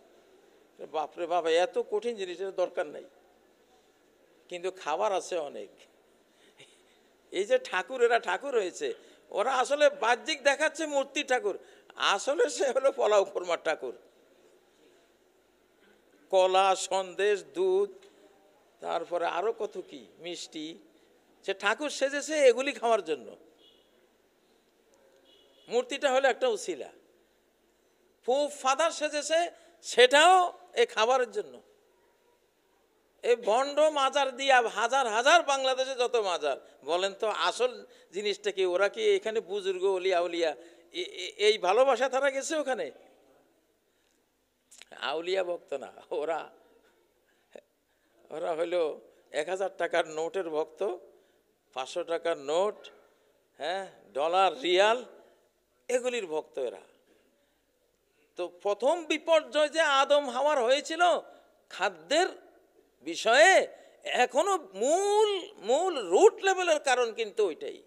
বাপরে বাবা, এত কঠিন জিনিসের দরকার নাই, কিন্তু খাবার আছে অনেক। এই যে ঠাকুর, এরা ঠাকুর হয়েছে, ওরা আসলে বাহ্যিক দেখাচ্ছে মূর্তি ঠাকুর, আসলে সে হলো পোলাও কোরমার ঠাকুর। কলা, সন্দেশ, দুধ, তারপরে আরো কত কি মিষ্টি, সে ঠাকুর সেজেছে এগুলি খাওয়ার জন্য। মূর্তিটা হলো একটা উসিলা। ফাদার সেজেছে সেটাও এই খাবারের জন্য। এই ভণ্ড মাজার দিয়া হাজার হাজার, বাংলাদেশে যত মাজার বলেন তো, আসল জিনিসটা কি? ওরা কি এখানে বুজুর্গ অলিয়া উলিয়া এই ভালোবাসা তারা গেছে ওখানে? আউলিয়া ভক্ত না, ওরা হইল 1000 টাকার নোটের ভক্ত, 500 টাকার নোট, হ্যাঁ, ডলার, রিয়াল, এগুলির ভক্ত এরা। তো প্রথম বিপর্যয় যে আদম হাওয়ার হয়েছিল খাদ্যের বিষয়ে, এখনো মূল রুট লেভেলের কারণ কিন্তু ওইটাই।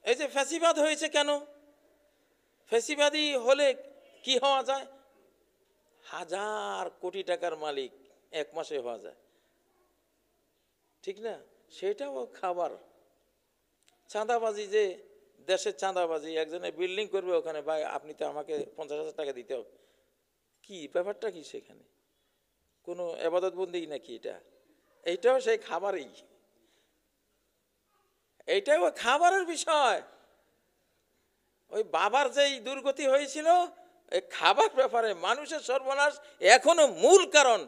এই যে ফ্যাসিবাদ হয়েছে কেন? ফ্যাসিবাদী হলে কি হওয়া যায়? হাজার কোটি টাকার মালিক এক মাসে হওয়া যায়, ঠিক না? সেটাও খাবার। চাঁদাবাজি, যে দেশের চাঁদাবাজি, একজনে বিল্ডিং করবে ওখানে, ভাই আপনি তো আমাকে 50,000 টাকা দিতে হবে, কি ব্যাপারটা কি সেখানে? কোনো এবাদত বন্দি নাকি এটা? এইটাও সেই খাবারই, এইটাও খাবারের বিষয়। ওই বাবার যেই দুর্গতি হয়েছিল এই খাবার ব্যাপারে, মানুষের সর্বনাশ এখনো মূল কারণ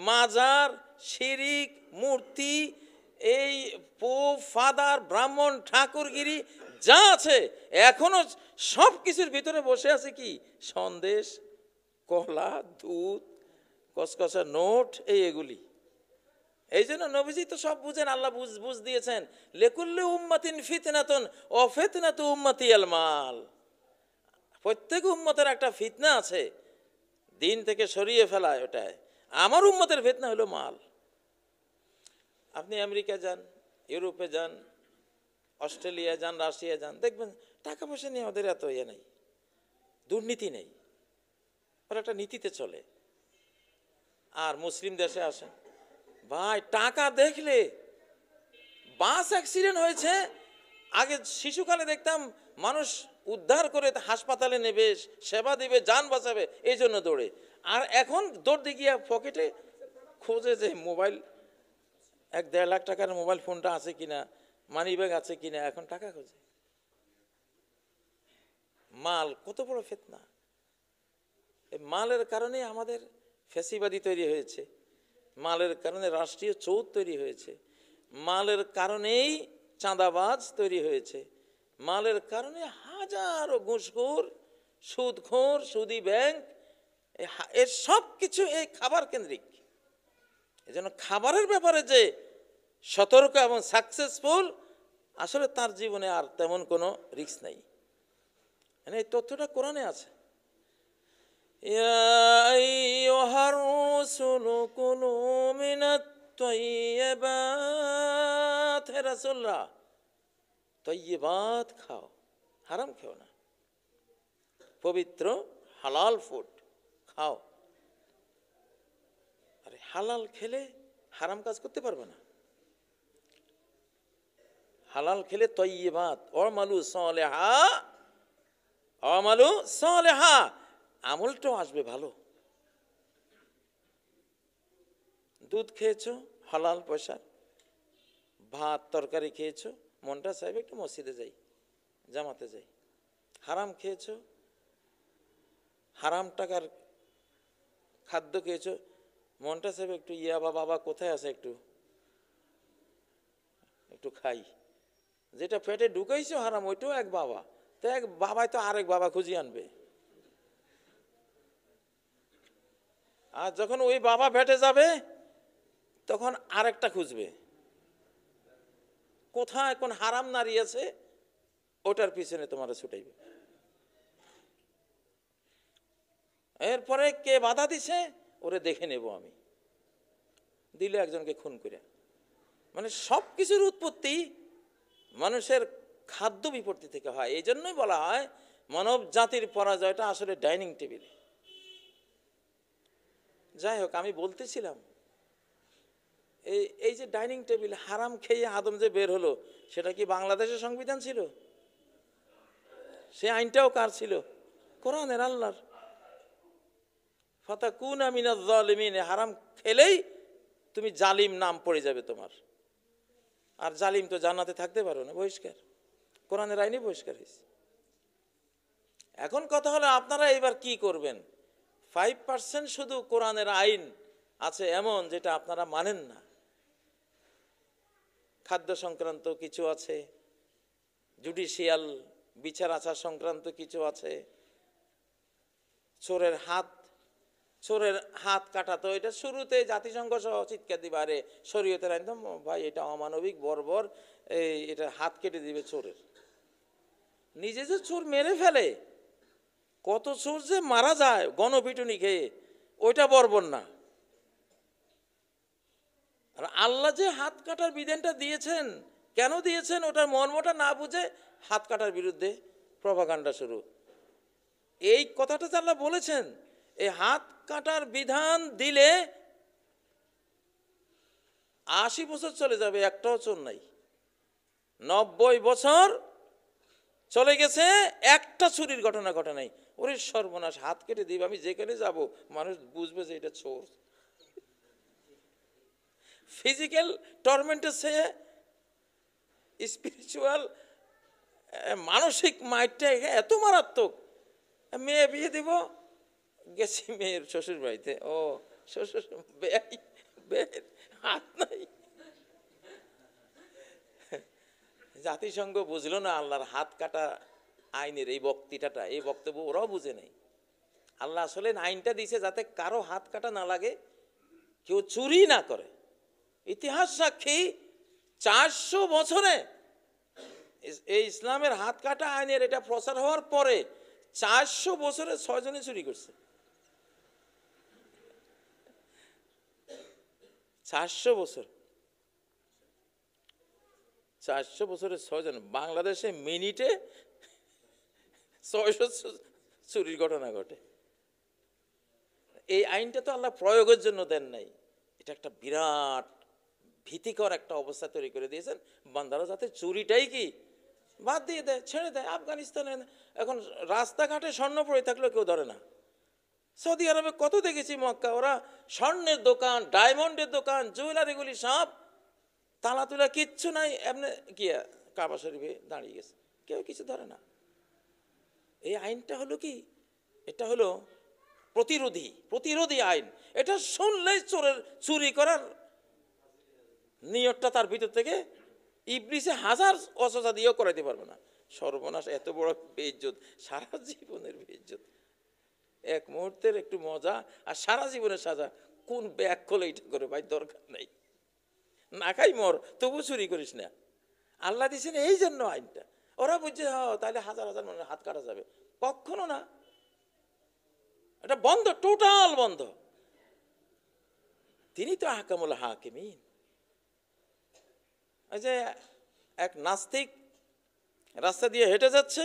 মাজার, শিরিক, মূর্তি, এই পোপ, ফাদার, ব্রাহ্মণ, ঠাকুরগিরি যা আছে এখনো সব কিছুর ভিতরে বসে আছে কি? সন্দেশ, কলা, দুধ, কসকসা নোট, এগুলি। এই জন্য নবীজি তো সব বুঝেন, আল্লাহ বুঝ দিয়েছেন, লেকুল্লি উম্মাতিন ফিতনাতুন ও ফিতনাতু উম্মতি আল মাল। প্রত্যেক উম্মতের একটা ফিতনা আছে, দিন থেকে সরিয়ে ফেলা। ওটাই আমার উম্মতের ফিতনা হলো মাল। আপনি আমেরিকা যান, ইউরোপে যান, অস্ট্রেলিয়া যান, রাশিয়া যান, দেখবেন টাকা পয়সা নিয়ে ওদের এত ইয়ে নেই, দুর্নীতি নেই, ওরা একটা নীতিতে চলে। আর মুসলিম দেশে আসেন ভাই, টাকা দেখলে, বাস অ্যাক্সিডেন্ট হয়েছে, আগে শিশুকালে দেখতাম মানুষ উদ্ধার করে হাসপাতালে নেবে, সেবা দিবে, যান বাঁচাবে, এই জন্য দৌড়ে। আর এখন দৌড়তে গিয়া পকেটে খোঁজে যে মোবাইল, 1-1.5 লাখ টাকার মোবাইল ফোনটা আছে কিনা, মানি ব্যাগ আছে কিনা, এখন টাকা খোঁজে। মাল কত বড় ফিতনা! এই মালের কারণে আমাদের ফ্যাসিবাদী তৈরি হয়েছে, মালের কারণে রাষ্ট্রীয় চৌধ তৈরি হয়েছে, মালের কারণেই চাঁদাবাজ তৈরি হয়েছে, মালের কারণে হাজারো ঘুষখোর, সুদখোর, সুদী ব্যাংক, এর সব কিছু এই খাবার কেন্দ্রিক। এজন্য খাবারের ব্যাপারে যে সতর্ক এবং সাকসেসফুল, আসলে তার জীবনে আর তেমন কোনো রিস্ক নাই। এই তথ্যটা কোরআনে আছে। ইয়া আইয়ুহার রাসূলু কুলু মিনাত তাইয়্যিবাত, হে রাসূলরা তাইয়্যিবাত খাও, হারাম খেও না, পবিত্র হালাল ফুড খাও। আরে হালাল খেলে হারাম কাজ করতে পারবে না। হালাল খেলে তাইয়্যিবাত, আমালু সালেহা, আমালু সালেহা, আমলটাও আসবে ভালো। দুধ খেয়েছো হালাল পয়সা, ভাত তরকারি খেয়েছো, মনটা চাইবে একটু মসজিদে যাই, জামাতে যাই। হারাম খেয়েছো, হারাম টাকার খাদ্য খেয়েছো, মনটা চাইবে একটু ইয়াবা বাবা কোথায় আছে, একটু একটু খাই। যেটা পেটে ঢুকাইছো হারাম, ওইটাও এক বাবা, তো এক বাবাই তো আরেক বাবা খুঁজিয়ে আনবে। আর যখন ওই বাবা পেটে যাবে তখন আরেকটা খুঁজবে, কোথায় কোন হারাম নারী আছে, ওটার পিছনে তোমার ছুটাইবে। এরপরে কে বাধা দিছে, ওরে দেখে নেব আমি, দিলে একজনকে খুন করে। মানে সব কিছুর উৎপত্তি মানুষের খাদ্য বিপত্তি থেকে হয়। এই জন্যই বলা হয় মানব জাতির পরাজয়টা আসলে ডাইনিং টেবিল। যাই হোক, আমি বলতেছিলাম এই যে ডাইনিং টেবিল, হারাম খেয়ে আদম যে বের হলো, সেটা কি বাংলাদেশের সংবিধান ছিল? সে আইনটাও কার ছিল? কোরআনের, আল্লাহর। ফাতাকুনা মিনাজ জালিমিন, হারাম খেলেই তুমি জালিম নাম পড়ে যাবে তোমার। আর জালিম তো জান্নাতে থাকতে পারো না, বহিষ্কার, কোরআনের আইনে বহিষ্কার হয়েছে। এখন কথা হলো আপনারা এবার কি করবেন? 5% শুধু কোরআনের আইন আছে এমন যেটা আপনারা মানেন না। খাদ্য সংক্রান্ত কিছু আছে, জুডিশিয়াল বিচার আচার সংক্রান্ত কিছু আছে, চোরের হাত কাটা, তো এটা শুরুতে জাতিসংঘ সহ চিৎকার দিবে, আরে শরীয়তের আইন তো ভাই এটা অমানবিক, বর্বর, এটা হাত কেটে দিবে চোরের। নিজে যে চোর মেরে ফেলে, কত চোর যে মারা যায় গণপিটুনি খেয়ে, ওইটা বর্বর না। আর আল্লাহ যে হাত কাটার বিধানটা দিয়েছেন, কেন দিয়েছেন ওটার মর্মটা না বুঝে হাত কাটার বিরুদ্ধে প্রপাগান্ডা শুরু। এই কথাটা যে আল্লাহ বলেছেন, এই হাত কাটার বিধান দিলে 80 বছর চলে যাবে, একটাও চোর নাই। 90 বছর চলে গেছে, একটা চুরির ঘটনা ঘটে নাই। ওরে সর্বনাশ, হাত কেটে দিবে, আমি যেখানে যাব মানুষ বুঝবে যে এটা চোর। ফিজিক্যাল টর্মেন্টের চেয়ে স্পিরিচুয়াল মানসিক মাইটটা এত মারাত্মক। মেয়ে বিয়ে দিব, গেছি মেয়ের শ্বশুর বাড়িতে, ও শ্বশুর বেয়ের হাত নাই। জাতিসংঘ বুঝলো না আল্লাহর হাত কাটা আইনের এই বক্তৃতাটা, এই বক্তব্য ওরাও বুঝে নেই। আল্লাহ আসলে আইনটা দিয়েছে যাতে কারো হাত কাটা না লাগে, কেউ চুরি না করে। ইতিহাস সাক্ষী 400 বছরে এই ইসলামের হাত কাটা আইনের এটা প্রচার হওয়ার পরে 400 বছরে 6 জনে চুরি করছে। 400 বছর, 400 বছরে 6 জন। বাংলাদেশে মিনিটে 600 চুরির ঘটনা ঘটে। এই আইনটা তো আল্লাহ প্রয়োগের জন্য দেন নাই, এটা একটা বিরাট ভীতিকর একটা অবস্থা তৈরি করে দিয়েছেন। বান্দারা যাতে চুরিটাই কি বাদ দিয়ে দেয়, ছেড়ে দেয়। আফগানিস্তানে এখন রাস্তাঘাটে স্বর্ণ পড়ে থাকলেও কেউ ধরে না। সৌদি আরবে কত দেখেছি, মক্কা, ওরা স্বর্ণের দোকান, ডায়মন্ডের দোকান, জুয়েলারিগুলি সব তালা তুলা, কিচ্ছু নাই, এমনি গিয়া কাবা শরীফে দাঁড়িয়ে গেছে, কেউ কিছু ধরে না। এই আইনটা হলো কি, এটা হলো প্রতিরোধী আইন। এটা শুনলেই চোরের চুরি করার নিয়তটা তার ভিতর থেকে ইবলিসে হাজার অসজা দিয়েও করাইতে পারবে না। সর্বনাশ, এত বড় বেইজ্জত, সারা জীবনের বেইজ্জত। এক মুহূর্তের একটু মজা আর সারা জীবনের সাজা। কোন ব্যাগ খোলে এটা করে ভাই, দরকার নাই, না খাই মর, তবু চুরি করিস না। আল্লাহ দিয়েছেন এই জন্য আইনটা। ওরা বুঝছে তাহলে হাজার হাজার মানুষের হাত কাটা যাবে, কখনো না। এটা বন্ধ, টোটাল বন্ধ। তিনি তো আহকামুল হাকিমিন। এই যে এক নাস্তিক রাস্তা দিয়ে হেঁটে যাচ্ছে,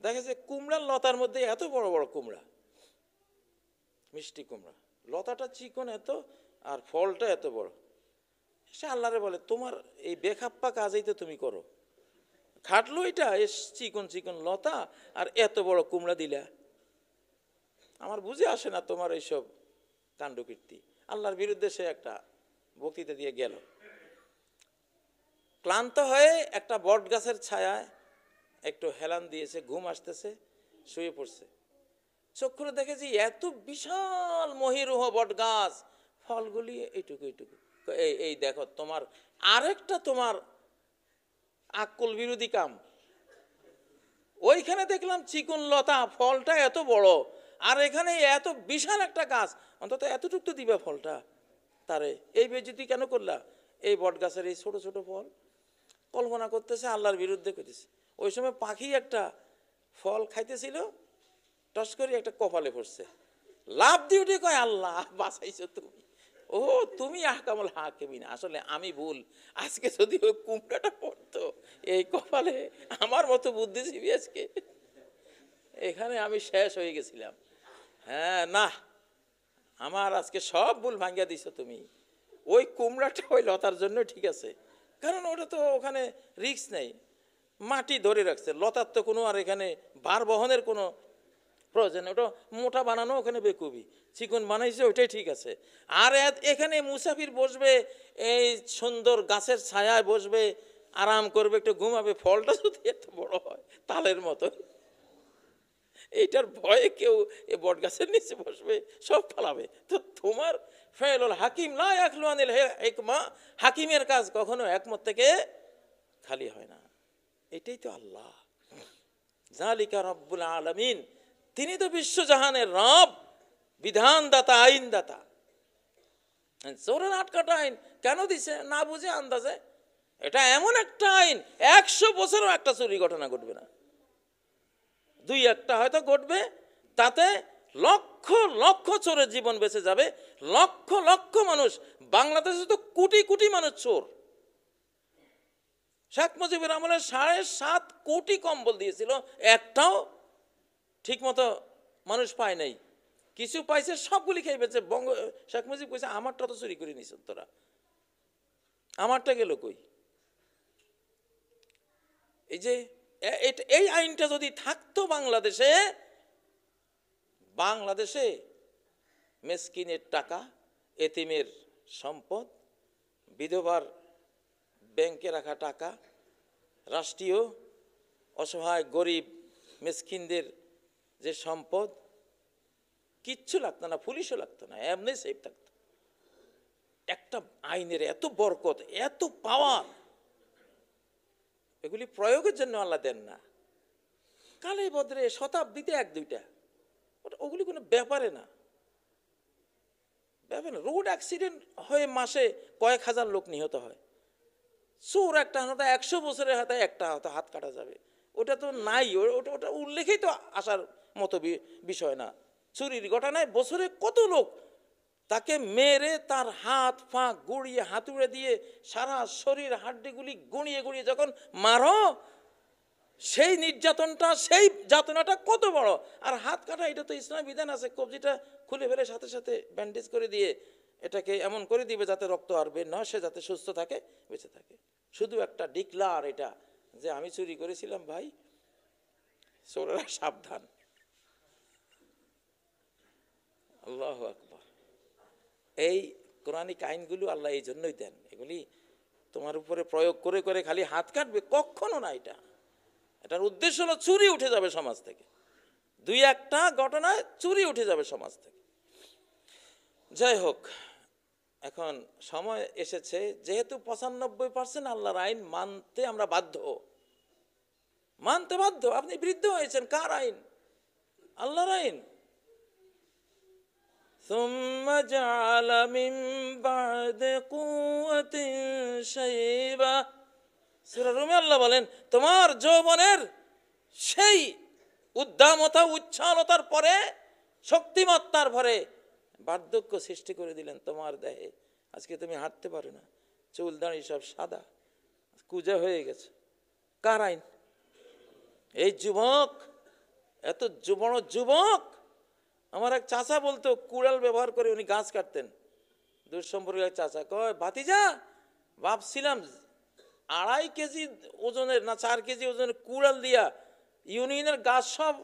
দেখে যে কুমড়ার লতার মধ্যে এত বড় বড় কুমড়া, মিষ্টি কুমড়া, লতাটা চিকন এত আর ফলটা এত বড়। সে আল্লাহরে বলে, তোমার এই বেখাপ্পা কাজই তো তুমি করো, খাটলো এটা চিকন চিকন লতা আর এত বড় কুমড়া দিলা, আমার বুঝে আসে না তোমার এইসব কাণ্ডকীর্তি। আল্লাহর বিরুদ্ধে সে একটা বক্তৃতা দিয়ে গেল। ক্লান্ত হয়ে একটা বট গাছের ছায়ায় একটু হেলান দিয়েছে, ঘুম আসতেছে, শুয়ে পড়ছে। চক্ষুরে দেখে যে এত বিশাল মহিরুহ বট গাছ, ফলগুলি এইটুকু এইটুকু। এই দেখো তোমার আরেকটা তোমার আক্কল বিরোধী কাম। ওইখানে দেখলাম চিকন লতা, ফলটা এত বড়, আর এখানে এত বিশাল একটা গাছ, অন্তত এতটুকু তো দিবে ফলটা তারে, এই বেইজ্জতি কেন করলা? এই বট গাছের এই ছোট ছোট ফল। কল্পনা করতেছে আল্লাহর বিরুদ্ধে করতেছে। ওই সময় পাখি একটা ফল খাইতেছিল, টস করে একটা কপালে পড়ছে, লাভ দিয়ে উঠে কয়, আল্লাহ বাঁচাইছো তুমি, ও তুমি আহকামুল হাকিমিন। আসলে আমি ভুল, আজকে যদি ওই কুমড়াটা পড়তো এই কপালে, আমার মতো বুদ্ধিজীবী আজকে এখানে আমি শেষ হয়ে গেছিলাম। হ্যাঁ, না, আমার আজকে সব ভুল ভাঙ্গিয়া দিছো তুমি। ওই কুমড়াটা ওই লতার জন্য ঠিক আছে, কারণ ওটা তো ওখানে রিস্ক নেই, মাটি ধরে রাখছে, লতার তো কোনো আর এখানে ভার বহনের কোনো প্রয়োজন। ওটা মোটা বানানো ওখানে বেকুবি, চিকন বানাইছে ওইটাই ঠিক আছে। আর এখানে মুসাফির বসবে, এই সুন্দর গাছের ছায়ায় বসবে, আরাম করবে, একটু ঘুমাবে, ফলটা যদি এত বড় হয় তালের মতো, এইটার ভয়ে কেউ এই বট গাছের নিচে বসবে, সব ফালাবে। তো তোমার ফেলুল হাকিম লা ইয়াখলু আনিল হিকমা, হাকিমের কাজ কখনো একমত থেকে খালি হয় না। এটাই তো আল্লাহ, জালিকা রব্বুল আলামিন। তিনি তো বিশ্বজাহানের রব, বিধানদাতা, আইনদাতা। চোরের আটকাটা আইন কেন দিছে? না বুঝে আন্দাজে। এটা এমন একটা আইন, 100 বছরও একটা চুরি ঘটনা ঘটবে না, 2-1টা হয়তো ঘটবে, তাতে লক্ষ লক্ষ চোরের জীবন বেঁচে যাবে, লক্ষ লক্ষ মানুষ। বাংলাদেশে তো কোটি কোটি মানুষ চোর। শেখ মুজিবের আমলে 7.5 কোটি কম্বল দিয়েছিল, একটাও ঠিক মতো মানুষ পায় নাই। কিছু পাইছে সবগুলি খেয়ে ফেলছে। শেখ মুজিব কইছে আমারটা তো চুরি করে নিছ তোরা, আমারটা গেল কই? এই যে এই আইনটা যদি থাকতো বাংলাদেশে, বাংলাদেশে মেসকিনের টাকা, এতিমের সম্পদ, বিধবার ব্যাংকে রাখা টাকা, রাষ্ট্রীয় অসহায় গরিব মেসকিনদের যে সম্পদ, কিচ্ছু লাগতো না, পুলিশও লাগতো না, এমনি সেফ থাকতো। একটা আইনের এত বরকত, এত পাওয়ার, এগুলি প্রয়োগের জন্য আল্লাহ দেন না। কালে বদরে শতাব্দীতে এক দুইটা, ওগুলি কোনো ব্যাপারে না, ব্যাপার না। রোড অ্যাক্সিডেন্ট হয়ে মাসে কয়েক হাজার লোক নিহত হয়। চোর একটা হাতে 100 বছরের হাতে একটা হাত কাটা যাবে, ওটা তো নাই, ওটা উল্লেখেই তো আসার মতো বিষয় না। চুরির ঘটনায় বছরে কত লোক তাকে মেরে তার হাত পা গুড়িয়ে হাতুড়ে দিয়ে সারা শরীর হাড্ডিগুলি গুঁড়িয়ে গুঁড়িয়ে যখন মারো, সেই নির্যাতনটা, সেই যাতনাটা কত বড়। আর হাত কাটা, এটা তো ইসলাম বিধান আছে, কবজিটা খুলে ফেলে সাথে সাথে ব্যান্ডেজ করে দিয়ে এটাকে এমন করে দিবে যাতে রক্ত আর বের না, সে যাতে সুস্থ থাকে, বেঁচে থাকে। শুধু একটা ডিক্লার এটা যে আমি চুরি করেছিলাম ভাই, চোরেরা সাবধান। আল্লাহু আকবার। এই কোরআনিক আইনগুলো আল্লাহ এই জন্যই দেন, এগুলি তোমার উপরে প্রয়োগ করে করে খালি হাত কাটবে, কখনো না। এটার উদ্দেশ্য হলো চুরি উঠে যাবে সমাজ থেকে, দুই একটা ঘটনায় চুরি উঠে যাবে সমাজ থেকে। যাই হোক, এখন সময় এসেছে, যেহেতু 95% আল্লাহর আইন মানতে আমরা বাধ্য, মানতে বাধ্য। আপনি বৃদ্ধ হয়েছেন, কার আইন? আল্লাহর আইন। ثم جعل من بعد قوة شيبة, সূরা রুমে আল্লাহ বলেন তোমার যৌবনের সেই উদ্দামতা উচ্ছলতার পরে, শক্তিমত্তার পরে বার্ধক্য সৃষ্টি করে দিলেন তোমার দেহে। আজকে তুমি হাঁটতে পারো না, চুল দাড়ি সব সাদা, কুজা হয়ে গেছে। কার আইন? এই যুবক, এত বড় যুবক। আমার এক চাচা বলতো, কুড়াল ব্যবহার করে উনি গাছ কাটতেন, দূর সম্পর্কে এক চাচা কয়, ভাতিজা ভাবছিলাম 2.5 কেজি ওজনের না 4 কেজি ওজনের কুড়াল দিয়া ইউনিয়নের গাছ সব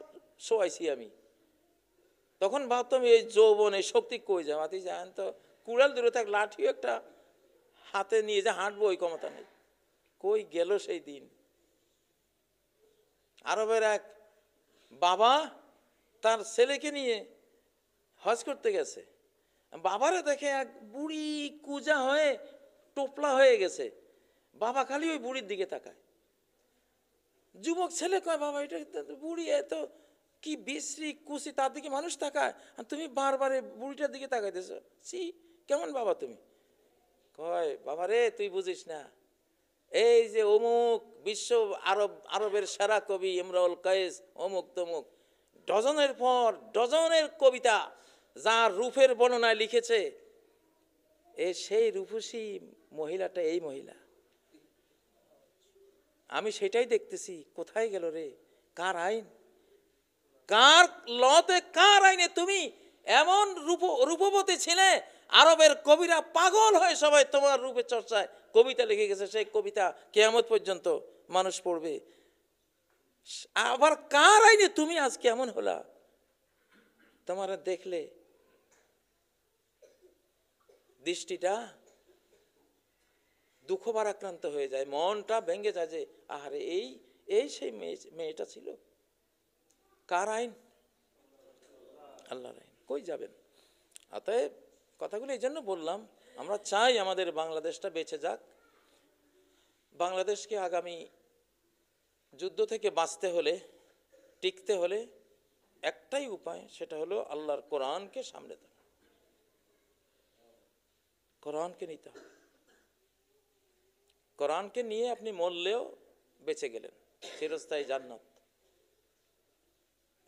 শোয়াইছি আমি। তখন ভাবতাম এই যৌবন, এই শক্তি কই যায়? ভাতিজা তো কুড়াল দূরে থাক, লাঠিও একটা হাতে নিয়ে যে হাঁটবো ওই ক্ষমতা নেই। কই গেল সেই দিন? আরবের এক বাবা তার ছেলেকে নিয়ে হজ করতে গেছে, বাবারে দেখে এক বুড়ি কুজা হয়ে টোপলা হয়ে গেছে। বাবা খালি ওই বুড়ির দিকে তাকায়। যুবক ছেলে কয়, বাবা এটা বুড়ি, এত কি বিশ্রী কুচি, তার দিকে মানুষ তাকায়, আর তুমি বারবার বুড়িটার দিকে তাকাইতেছ, সি কেমন বাবা তুমি? কয়, বাবা রে তুই বুঝিস না, এই যে অমুক বিশ্ব আরবের সেরা কবি ইমরুল কায়েস অমুক তমুক, ডজনের পর ডজনের কবিতা যার রূপের বর্ণনায় লিখেছে, সেই রূপসী মহিলাটা এই মহিলা। আমি সেটাই দেখতেছি, কোথায় গেল রে? কার আইন? কার লতে, কার আইনে তুমি এমন রূপবতী ছিলে? আরবের কবিরা পাগল হয় সবাই তোমার রূপের চর্চায়, কবিতা লিখে গেছে, সেই কবিতা কিয়ামত পর্যন্ত মানুষ পড়বে। আবার কার আইনে তুমি আজ কেমন হলা? তোমার দেখলে দৃষ্টিটা দুঃখ ভারাক্রান্ত হয়ে যায়, মনটা ভেঙে যায় যে আহারে এই সেই মেয়েটা ছিল। কার আইন? আল্লাহর আইন। কই যাবেন? অতএব কথাগুলো এই জন্য বললাম, আমরা চাই আমাদের বাংলাদেশটা বেঁচে যাক। বাংলাদেশকে আগামী যুদ্ধ থেকে বাঁচতে হলে, টিকতে হলে একটাই উপায়, সেটা হলো আল্লাহর কোরআনকে সামনে দেওয়া, কোরআনকে নিতে হবে। কোরআনকে নিয়ে আপনি মরলেও বেঁচে গেলেন, চিরস্থায়ী জান্নাত।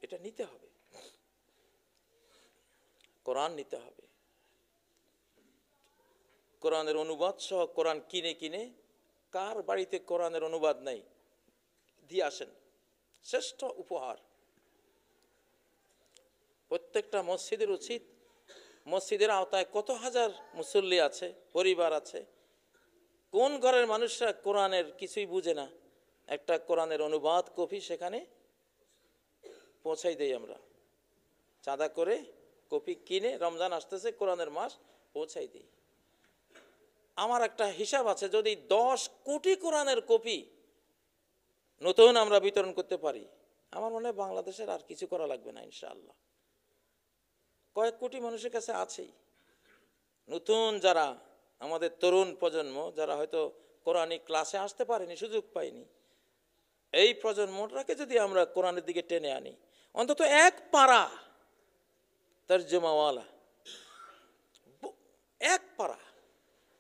এটা নিতে হবে, কোরআন নিতে হবে। কোরআনের অনুবাদ সহ কোরআন কিনে কিনে, কার বাড়িতে কোরআনের অনুবাদ নাই, দিয়ে আসেন, শ্রেষ্ঠ উপহার। প্রত্যেকটা মসজিদের উচিত, মসজিদের আওতায় কত হাজার মুসল্লি আছে, পরিবার আছে, কোন ঘরের মানুষরা কোরআনের কিছুই বুঝে না, একটা কোরআনের অনুবাদ কপি সেখানে পৌঁছাই দেই আমরা, চাঁদা করে কপি কিনে, রমজান আসতেছে, কোরআনের মাস, পৌঁছাই দিই। আমার একটা হিসাব আছে, যদি 10 কোটি কোরআনের কপি নতুন আমরা বিতরণ করতে পারি, আমার মনে হয় বাংলাদেশের আর কিছু করা লাগবে না ইনশাআল্লাহ। কয়েক কোটি মানুষের কাছে আছেই। নতুন যারা আমাদের তরুণ প্রজন্ম, যারা হয়তো কোরআনিক ক্লাসে আসতে পারেনি, সুযোগ পায়নি, এই প্রজন্মটাকে যদি আমরা কোরআনের দিকে টেনে আনি, অন্তত এক পারা তরজমাওয়ালা, এক পারা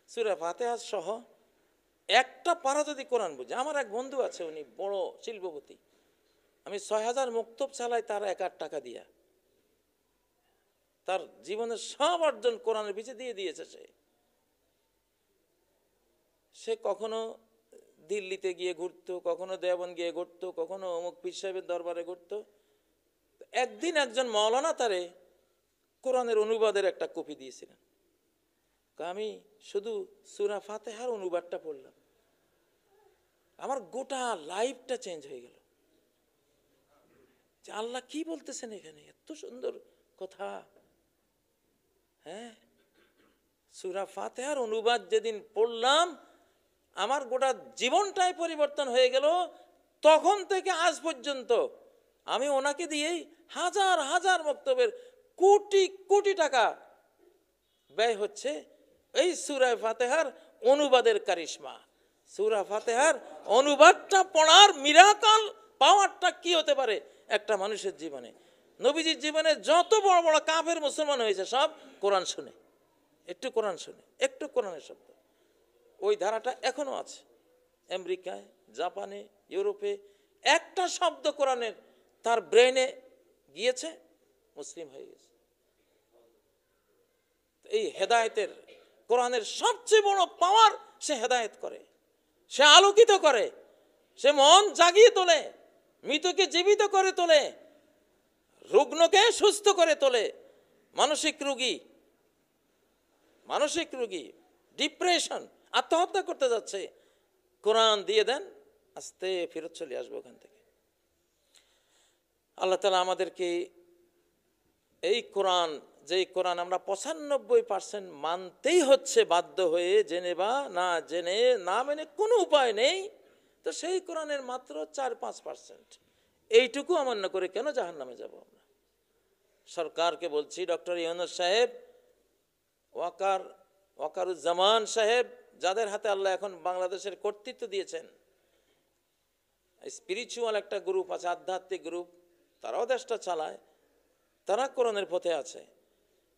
সূরা ফাতিহা সহ একটা পারা যদি কোরআন বুঝে। আমার এক বন্ধু আছে, উনি বড় শিল্পপতি, আমি 6000 মক্তব চালাই তার 1 টাকা দিয়া, তার জীবনের সব অর্জন কোরআনের পিছে দিয়ে দিয়েছে। সে কখনো দিল্লিতে গিয়ে ঘুরতো, কখনো দেওবন্দ গিয়ে ঘুরতো, কখনো অমুক পীর সাহেবের দরবারে ঘুরতো। একদিন একজন মাওলানা তারে কোরআনের অনুবাদের একটা কপি দিয়েছিলেন। আমি শুধু সূরা ফাতিহার অনুবাদটা পড়লাম, আমার গোটা লাইফটা চেঞ্জ হয়ে গেল, যে আল্লাহ কি বলতেছেন এখানে, এত সুন্দর কথা। হ্যাঁ, সূরা ফাতিহার অনুবাদ যেদিন পড়লাম, আমার গোটা জীবনটাই পরিবর্তন হয়ে গেল। তখন থেকে আজ পর্যন্ত আমি ওনাকে দিয়েই হাজার হাজার মক্তবের কোটি কোটি টাকা ব্যয় হচ্ছে এই সূরা ফাতিহার অনুবাদের কারিশমা। সূরা ফাতিহার অনুবাদটা পড়ার মিরাকল পাওয়ারটা কি হতে পারে একটা মানুষের জীবনে। নবীজির জীবনে যত বড় বড় কাফের মুসলমান হয়েছে, সব কোরআন শুনে, একটু কোরআন শুনে, একটু কোরআনের শব্দ। ওই ধারাটা এখনো আছে আমেরিকায়, জাপানে, ইউরোপে। একটা শব্দ কোরআনের তার ব্রেনে গিয়েছে, মুসলিম হয়ে গেছে। এই হেদায়েতের, কোরআনের সবচেয়ে বড় পাওয়ার, সে হেদায়েত করে, সে আলোকিত করে, সে মন জাগিয়ে তোলে, মৃতকে জীবিত করে তোলে, রুগ্নকে সুস্থ করে তোলে। মানসিক রোগী ডিপ্রেশন, আত্মহত্যা করতে যাচ্ছে, কোরআন দিয়ে দেন, আস্তে ফেরত চলে আসবো ওখান থেকে। আল্লাহ তাআলা আমাদেরকে এই কোরআন, যেই কোরআন আমরা 95% মানতেই হচ্ছে বাধ্য হয়ে, জেনে বা না জেনে, না মেনে কোনো উপায় নেই, তো সেই কোরআনের মাত্র 4-5% এইটুকু অমান্য করে কেন জাহান্নামে যাব আমরা? সরকারকে বলছি, ডক্টর ইউনূস সাহেব, ওয়াকারুজ্জামান সাহেব, যাদের হাতে আল্লাহ এখন বাংলাদেশের কর্তৃত্ব দিয়েছেন, স্পিরিচুয়াল একটা গ্রুপ আছে, আধ্যাত্মিক গ্রুপ, তারাও দেশটা চালায়, তারা কোরআনের পথে আছে।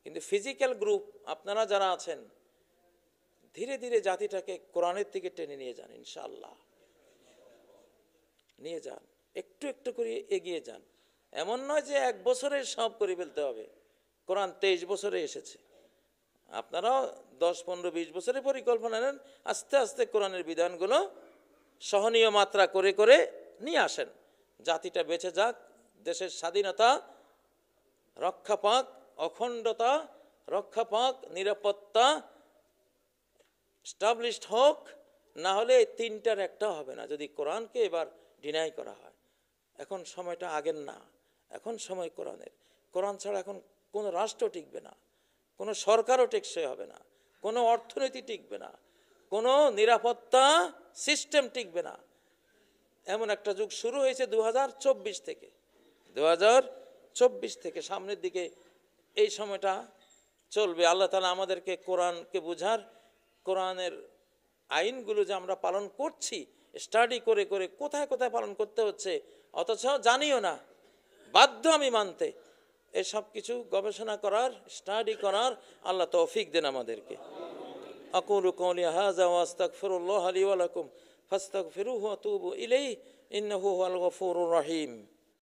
কিন্তু ফিজিক্যাল গ্রুপ আপনারা যারা আছেন, ধীরে ধীরে জাতিটাকে কোরআনের দিকে টেনে নিয়ে যান, ইনশাআল্লাহ নিয়ে যান, একটু একটু করে এগিয়ে যান। এমন নয় যে 1 বছরে সব করে ফেলতে হবে। কোরআন 23 বছরে এসেছে, আপনারাও 10-15-20 বছরের পরিকল্পনা নেন, আস্তে আস্তে কোরআনের বিধানগুলো সহনীয় মাত্রা করে করে নিয়ে আসেন। জাতিটা বেঁচে যাক, দেশের স্বাধীনতা রক্ষা পাক, অখণ্ডতা রক্ষা পাক, নিরাপত্তা এস্টাবলিশড হোক। না হলে এই 3টার একটা হবে না, যদি কোরআনকে এবার ডিনাই করা হয়। এখন সময়টা আগের না, এখন সময় কোরআনের। কোরআন ছাড়া এখন কোনো রাষ্ট্র টিকবে না, কোনো সরকারও টেকসই হবে না, কোনো অর্থনীতি টিকবে না, কোনো নিরাপত্তা সিস্টেম টিকবে না। এমন একটা যুগ শুরু হয়েছে 2024 থেকে, 2024 থেকে সামনের দিকে এই সময়টা চলবে। আল্লাহ তাআলা আমাদেরকে কোরআনকে বুঝার, কোরআনের আইনগুলো যে আমরা পালন করছি, স্টাডি করে করে কোথায় কোথায় পালন করতে হচ্ছে, অথচ জানিও না, বাধ্য আমি মানতে, এসব কিছু গবেষণা করার, স্টাডি করার আল্লাহ তৌফিক দেন আমাদেরকে। আকুলু কওলি হাযা ওয়া আস্তাগফিরুল্লাহ লি ওয়া লাকুম ফাস্তাগফিরুহু ওয়া তুবু ইলাইহি ইন্নাহু হুয়াল গফুরুর রহিম।